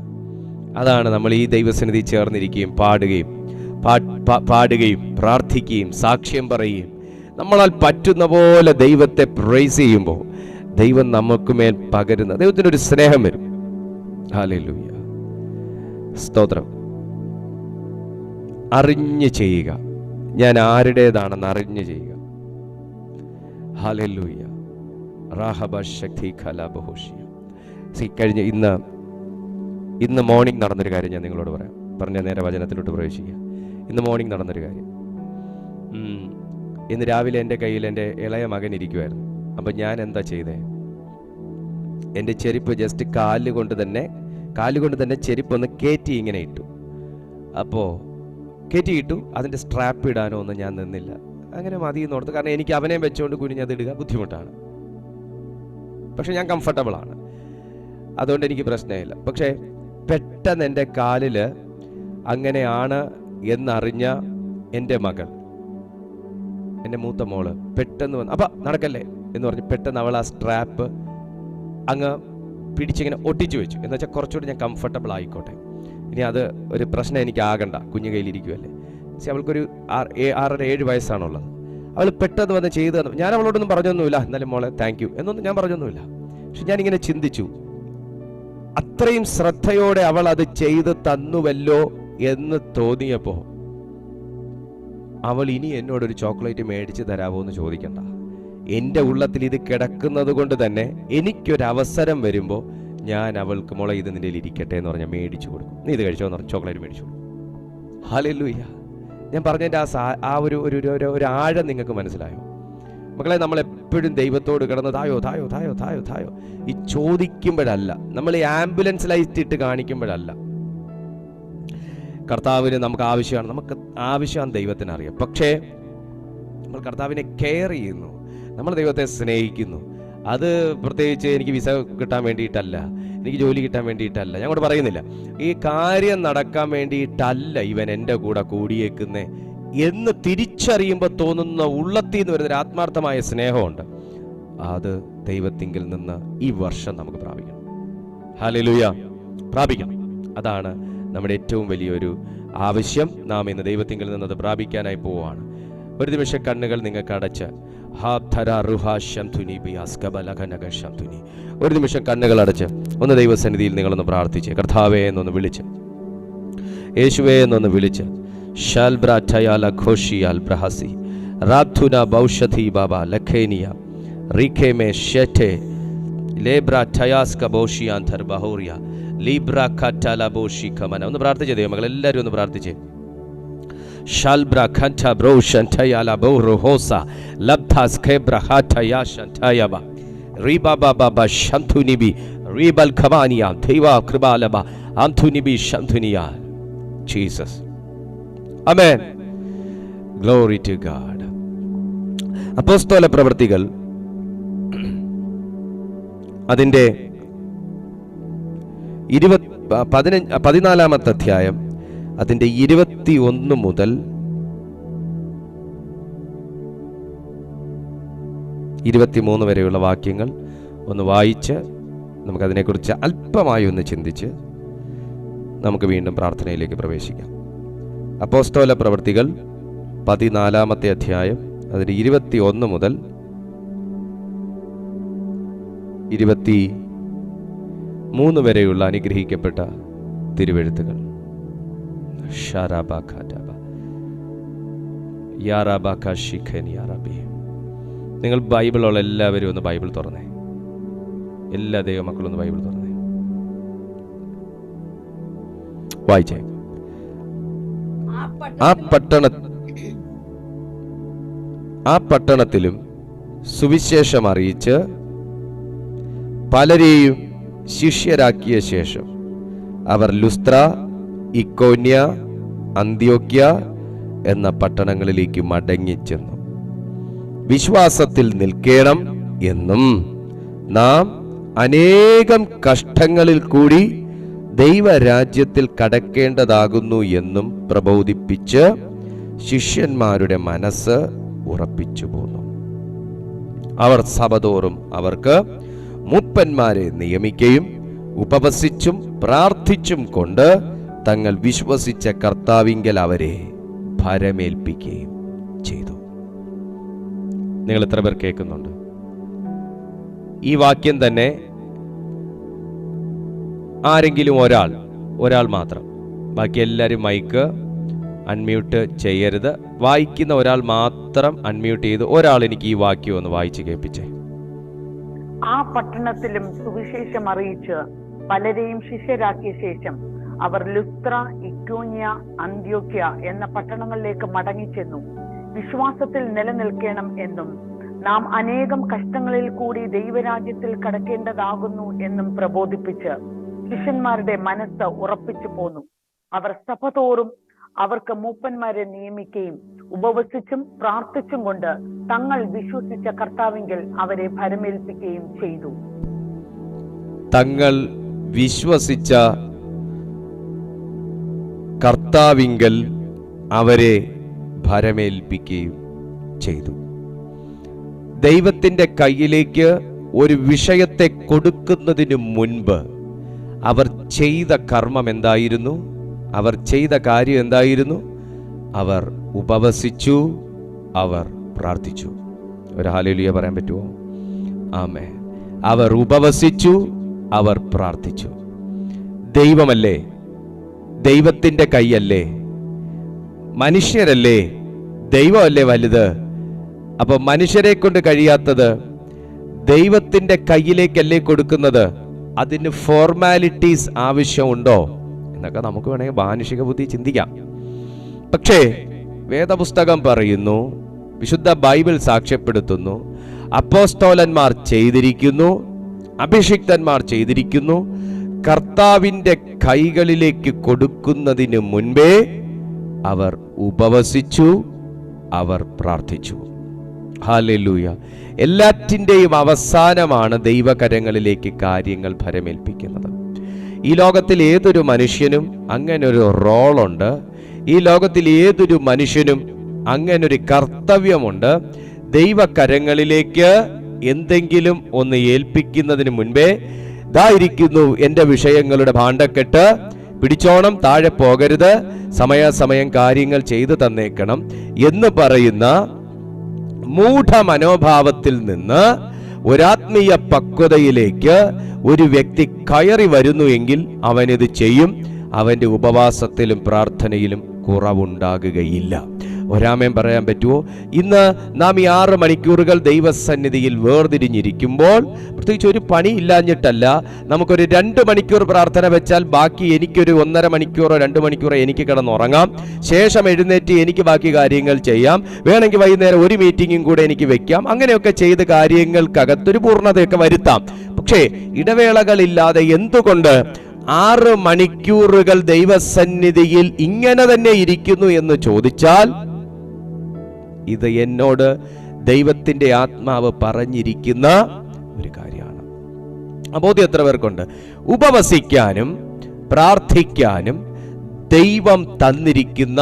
അതാണ് നമ്മൾ ഈ ദൈവസന്നിധി ചേർന്നിരിക്കുകയും പാടുകയും പ്രാർത്ഥിക്കുകയും സാക്ഷ്യം പറയുകയും നമ്മളാൽ പറ്റുന്ന പോലെ ദൈവത്തെ പ്രൈസ് ചെയ്യുമ്പോൾ ദൈവം നമുക്ക് മേൽ പകരുന്ന ദൈവത്തിനൊരു സ്നേഹം വരും. ഹല്ലേലൂയ, സ്തോത്രം. അറിഞ്ഞ് ചെയ്യുക, ഞാൻ ആരുടേതാണെന്ന് അറിഞ്ഞ് ചെയ്യുക. ഹല്ലേലൂയ. കഴിഞ്ഞ ഇന്ന് മോർണിംഗ് നടന്നൊരു കാര്യം ഞാൻ നിങ്ങളോട് പറഞ്ഞ നേരെ വചനത്തിലോട്ട് പ്രവേശിക്കുക. ഇന്ന് മോർണിംഗ് നടന്നൊരു കാര്യം. ഇന്ന് രാവിലെ എൻ്റെ കയ്യിൽ എൻ്റെ ഇളയ മകൻ ഇരിക്കുമായിരുന്നു. അപ്പം ഞാൻ എന്താ ചെയ്തേ, എൻ്റെ ചെരുപ്പ് ജസ്റ്റ് കാലുകൊണ്ട് തന്നെ ചെരുപ്പൊന്ന് കയറ്റി ഇങ്ങനെ ഇട്ടു. അപ്പോൾ കയറ്റിയിട്ടു. അതിൻ്റെ സ്ട്രാപ്പ് ഇടാനോ ഒന്നും ഞാൻ നിന്നില്ല. അങ്ങനെ മതി എന്ന് ഓർത്തു. കാരണം എനിക്ക് അവനെ വെച്ചുകൊണ്ട് കുനിഞ്ഞതിടുക ബുദ്ധിമുട്ടാണ്. പക്ഷെ ഞാൻ കംഫർട്ടബിളാണ്, അതുകൊണ്ട് എനിക്ക് പ്രശ്നമില്ല. പക്ഷേ പെട്ടെന്ന് എൻ്റെ കാലിൽ അങ്ങനെയാണ് എന്നറിഞ്ഞ എൻ്റെ മകൾ, എൻ്റെ മൂത്ത മോള് പെട്ടെന്ന് വന്ന് അപ്പം നടക്കല്ലേ എന്ന് പറഞ്ഞ് പെട്ടെന്ന് അവൾ ആ സ്ട്രാപ്പ് അങ്ങ് പിടിച്ചിങ്ങനെ ഒട്ടിച്ചു വെച്ചു. എന്ന് വെച്ചാൽ കുറച്ചുകൂടി ഞാൻ കംഫർട്ടബിൾ ആയിക്കോട്ടെ, ഇനി അത് ഒരു പ്രശ്നം എനിക്ക് ആകണ്ട, കുഞ്ഞു കയ്യിലിരിക്കുമല്ലേ. പക്ഷെ അവൾക്കൊരു 6-7 വയസ്സാണുള്ളത്. അവൾ പെട്ടെന്ന് വന്ന് ചെയ്തു തന്നു. ഞാൻ അവളോടൊന്നും പറഞ്ഞൊന്നുമില്ല, എന്നാലും മോളെ താങ്ക് യു എന്നൊന്നും ഞാൻ പറഞ്ഞൊന്നുമില്ല. പക്ഷെ ഞാനിങ്ങനെ ചിന്തിച്ചു, അത്രയും ശ്രദ്ധയോടെ അവൾ അത് ചെയ്ത് തന്നുവല്ലോ എന്ന് തോന്നിയപ്പോൾ അവൾ ഇനി എന്നോടൊരു ചോക്ലേറ്റ് മേടിച്ച് തരാമോ എന്ന് ചോദിക്കണ്ട. എൻ്റെ ഉള്ളത്തിൽ ഇത് കിടക്കുന്നത് കൊണ്ട് തന്നെ എനിക്കൊരവസരം വരുമ്പോൾ ഞാൻ അവൾക്ക് മോളെ ഇത് നിന്റെ ഇരിക്കട്ടെ എന്ന് പറഞ്ഞാൽ മേടിച്ചു കൊടുക്കും. നീ ഇത് കഴിച്ചോ എന്ന് പറഞ്ഞാൽ ചോക്ലേറ്റ് മേടിച്ചു കൊടുക്കും. ഹല്ലേലൂയ. ഞാൻ പറഞ്ഞതിൻ്റെ ആ ഒരു ആഴം നിങ്ങൾക്ക് മനസ്സിലായോ മക്കളെ? നമ്മളെപ്പോഴും ദൈവത്തോട് കിടന്ന് തായോ തായോ തായോ തായോ തായോ ഈ ചോദിക്കുമ്പോഴല്ല, നമ്മൾ ഈ ആംബുലൻസ് ലൈറ്റ് ഇട്ട് കാണിക്കുമ്പോഴല്ല. കർത്താവിന് നമുക്ക് ആവശ്യമാണ്, നമുക്ക് ആവശ്യമാണ് ദൈവത്തിന് അറിയാം. പക്ഷേ നമ്മൾ കർത്താവിനെ കെയർ ചെയ്യുന്നു, നമ്മൾ ദൈവത്തെ സ്നേഹിക്കുന്നു. അത് പ്രത്യേകിച്ച് എനിക്ക് വിസ കിട്ടാൻ വേണ്ടിയിട്ടല്ല, എനിക്ക് ജോലി കിട്ടാൻ വേണ്ടിയിട്ടല്ല, ഞാൻ അങ്ങോട്ട് പറയുന്നില്ല. ഈ കാര്യം നടക്കാൻ വേണ്ടിയിട്ടല്ല ഇവൻ എൻ്റെ കൂടെ കൂടിയേക്കുന്നേ എന്ന് തിരിച്ചറിയുമ്പോൾ തോന്നുന്ന ഉള്ളത്തിൽ നിന്ന് വരുന്നൊരു ആത്മാർത്ഥമായ സ്നേഹമുണ്ട്. അത് ദൈവത്തിങ്കിൽ നിന്ന് ഈ വർഷം നമുക്ക് പ്രാപിക്കണം. ഹല്ലേലൂയ, പ്രാപിക്കണം. അതാണ് നമ്മുടെ ഏറ്റവും വലിയൊരു ആവശ്യം. നാം ഇന്ന് ദൈവത്തിങ്കിൽ നിന്നത് പ്രാപിക്കാനായി പോവുകയാണ്. ഒരു നിമിഷം കണ്ണുകൾ നിങ്ങൾക്ക് അടച്ച് ഒരു നിമിഷം കണ്ണുകൾ അടച്ച് ഒന്ന് ദൈവസന്നിധിയിൽ നിങ്ങളൊന്ന് പ്രാർത്ഥിച്ച്, കർത്താവേ എന്നൊന്ന് വിളിച്ച്, യേശുവേ എന്നൊന്ന് വിളിച്ച്, ഒന്ന് പ്രാർത്ഥിച്ചേ ദൈവമക്കൾ, എല്ലാവരും ഒന്ന് പ്രാർത്ഥിച്ചേ. Shalbra kanta bro shantaya la boro hosa labtas kebra hataya shantaya ba റീബാബാബ ശംധുനിബി റീബൽ ഖബാനിയ ദൈവ കൃപാലബ അംധുനിബി ശംധുനിയ. Jesus. Amen. Glory to God. അപ്പോസ്തല പ്രവൃത്തികൾ അതിന്റെ 14-ാമത്തെ അധ്യായം അതിന്റെ 21 മുതൽ 23 വരെയുള്ള വാക്യങ്ങൾ ഒന്ന് വായിച്ച് നമുക്കതിനെക്കുറിച്ച് അല്പമായി ഒന്ന് ചിന്തിച്ച് നമുക്ക് വീണ്ടും പ്രാർത്ഥനയിലേക്ക് പ്രവേശിക്കാം. അപ്പോസ്തല പ്രവൃത്തികൾ 14-ാമത്തെ അധ്യായം അതിന്റെ 21 മുതൽ 23 വരെയുള്ള അനുഗ്രഹിക്കപ്പെട്ട തിരുവെഴുത്തുകൾ. നിങ്ങൾ ബൈബിളുള്ള എല്ലാവരും ഒന്ന് ബൈബിൾ തുറന്നേ. എല്ലാ ദൈവമക്കളും ഒന്ന് ബൈബിൾ തുറന്നേ. വായിച്ചേ. ആ പട്ടണത്തിലും സുവിശേഷം അറിയിച്ച് പലരെയും ശിഷ്യരാക്കിയ ശേഷം അവർ ലുസ്ത്ര, ഇക്കോന്യ, അന്ത്യോക്യ എന്ന പട്ടണങ്ങളിലേക്ക് മടങ്ങിച്ചെന്നു. വിശ്വാസത്തിൽ നിൽക്കണം എന്നും നാം അനേകം കഷ്ടങ്ങളിൽ കൂടി ദൈവരാജ്യത്തിൽ കടക്കേണ്ടതാകുന്നു എന്നും പ്രബോധിപ്പിച്ച് ശിഷ്യന്മാരുടെ മനസ്സ് ഉറപ്പിച്ചു പോന്നു. അവർ സഭതോറും അവർക്ക് മൂപ്പന്മാരെ നിയമിക്കുകയും ഉപവസിച്ചും പ്രാർത്ഥിച്ചും കൊണ്ട് തങ്ങൾ വിശ്വസിച്ച കർത്താവിങ്കൽ അവരെ ഭരമേൽപ്പിക്കുകയും ചെയ്തു. നിങ്ങൾ എത്ര പേർ കേൾക്കുന്നുണ്ട്? ഈ വാക്യം തന്നെ ആരെങ്കിലും ഒരാൾ മാത്രം, ബാക്കി എല്ലാവരും മൈക്ക് അൺമ്യൂട്ട് ചെയ്യരുത്. വായിക്കുന്ന ഒരാൾ മാത്രം അൺമ്യൂട്ട് ചെയ്ത് ഒരാൾ എനിക്ക് ഈ വാക്യം ഒന്ന് വായിച്ച് കേൾപ്പിച്ചേ. ആ പട്ടണത്തിലും സുവിശേഷം അറിയിച്ച് പലരെയും ശിഷ്യരാക്കിയ ശേഷം അവർ ലുസ്ത്ര, ഇക്കോന്യ, അന്ത്യോക്യ എന്ന പട്ടണങ്ങളിലേക്ക് മടങ്ങിച്ചെന്നു. വിശ്വാസത്തിൽ നിലനിൽക്കണം എന്നും നാം അനേകം കഷ്ടങ്ങളിൽ കൂടി ദൈവരാജ്യത്തിൽ കടക്കേണ്ടതാകുന്നു എന്നും പ്രബോധിപ്പിച്ച് ശിഷ്യന്മാരുടെ മനസ്സ് ഉറപ്പിച്ചു പോന്നു. അവർ സഭതോറും അവർക്ക് മൂപ്പന്മാരെ നിയമിക്കുകയും ഉപവസിച്ചും പ്രാർത്ഥിച്ചും കൊണ്ട് തങ്ങൾ വിശ്വസിച്ച കർത്താവിങ്കൽ അവരെ ഭരമേൽപ്പിക്കുകയും ചെയ്തു. തങ്ങൾ വിശ്വസിച്ച കർത്താവിങ്കൽ അവരെ ഭരമേൽപ്പിക്കുകയും ചെയ്തു. ദൈവത്തിന്റെ കയ്യിലേക്ക് ഒരു വിഷയത്തെ കൊടുക്കുന്നതിന് മുൻപ് അവർ ചെയ്ത കർമ്മം എന്തായിരുന്നു? അവർ ചെയ്ത കാര്യം എന്തായിരുന്നു? അവർ ഉപവസിച്ചു, അവർ പ്രാർത്ഥിച്ചു. ഒരു ഹല്ലേലൂയ പറയാൻ പറ്റുമോ? ആമേൻ. അവർ ഉപവസിച്ചു, അവർ പ്രാർത്ഥിച്ചു. ദൈവമല്ലേ, ദൈവത്തിന്റെ കൈയല്ലേ, മനുഷ്യരല്ലേ, ദൈവമല്ലേ വലുത്? അപ്പൊ മനുഷ്യരെ കൊണ്ട് കഴിയാത്തത് ദൈവത്തിന്റെ കയ്യിലേക്കല്ലേ കൊടുക്കുന്നത്? അതിന് ഫോർമാലിറ്റീസ് ആവശ്യമുണ്ടോ എന്നൊക്കെ നമുക്ക് വേണമെങ്കിൽ മാനുഷിക ബുദ്ധി ചിന്തിക്കാം. പക്ഷേ വേദപുസ്തകം പറയുന്നു, വിശുദ്ധ ബൈബിൾ സാക്ഷ്യപ്പെടുത്തുന്നു, അപ്പോസ്തലന്മാർ ചെയ്തിരിക്കുന്നു, അഭിഷിക്തന്മാർ ചെയ്തിരിക്കുന്നു. കർത്താവിന്റെ കൈകളിലേക്ക് കൊടുക്കുന്നതിന് മുൻപേ അവർ ഉപവസിച്ചു, അവർ പ്രാർത്ഥിച്ചു. ഹല്ലേലൂയ. എല്ലാറ്റിൻ്റെയും അവസാനമാണ് ദൈവകരങ്ങളിലേക്ക് കാര്യങ്ങൾ ഭരമേൽപ്പിക്കുന്നത്. ഈ ലോകത്തിൽ ഏതൊരു മനുഷ്യനും അങ്ങനൊരു റോളുണ്ട്. ഈ ലോകത്തിൽ ഏതൊരു മനുഷ്യനും അങ്ങനൊരു കർത്തവ്യമുണ്ട്. ദൈവകരങ്ങളിലേക്ക് എന്തെങ്കിലും ഒന്ന് ഏൽപ്പിക്കുന്നതിന് മുൻപേ ഇതായിരിക്കുന്നു എൻ്റെ വിഷയങ്ങളുടെ ഭാണ്ഡക്കെട്ട്, പിടിച്ചോണം, താഴെ പോകരുത്, സമയാസമയം കാര്യങ്ങൾ ചെയ്തു തന്നേക്കണം എന്ന് പറയുന്ന മൂഢ മനോഭാവത്തിൽ നിന്ന് ഒരാത്മീയ പക്വതയിലേക്ക് ഒരു വ്യക്തി കയറി വരുന്നു എങ്കിൽ അവനിത് ചെയ്യും. അവന്റെ ഉപവാസത്തിലും പ്രാർത്ഥനയിലും കുറവുണ്ടാകുകയില്ല. ഒരാമേൻ പറയാൻ പറ്റുമോ? ഇന്ന് നാം ഈ 6 മണിക്കൂറുകൾ ദൈവസന്നിധിയിൽ വേർതിരിഞ്ഞിരിക്കുമ്പോൾ പ്രത്യേകിച്ച് ഒരു പണി ഇല്ലാഞ്ഞിട്ടല്ല, നമുക്കൊരു 2 മണിക്കൂർ പ്രാർത്ഥന വെച്ചാൽ ബാക്കി എനിക്കൊരു 1.5 മണിക്കൂറോ 2 മണിക്കൂറോ എനിക്ക് കിടന്നുറങ്ങാം, ശേഷം എഴുന്നേറ്റ് എനിക്ക് ബാക്കി കാര്യങ്ങൾ ചെയ്യാം, വേണമെങ്കിൽ വൈകുന്നേരം ഒരു മീറ്റിങ്ങും കൂടെ എനിക്ക് വെക്കാം, അങ്ങനെയൊക്കെ ചെയ്ത് കാര്യങ്ങൾക്കകത്തൊരു പൂർണ്ണതയൊക്കെ വരുത്താം. പക്ഷേ ഇടവേളകളില്ലാതെ എന്തുകൊണ്ട് 6 മണിക്കൂറുകൾ ദൈവസന്നിധിയിൽ ഇങ്ങനെ തന്നെ ഇരിക്കുന്നു എന്ന് ചോദിച്ചാൽ, ഇത് എന്നോട് ദൈവത്തിന്റെ ആത്മാവ് പറഞ്ഞിരിക്കുന്ന ഒരു കാര്യമാണ്. ബോധ്യം എത്ര പേർക്കുണ്ട്? ഉപവസിക്കാനും പ്രാർത്ഥിക്കാനും ദൈവം തന്നിരിക്കുന്ന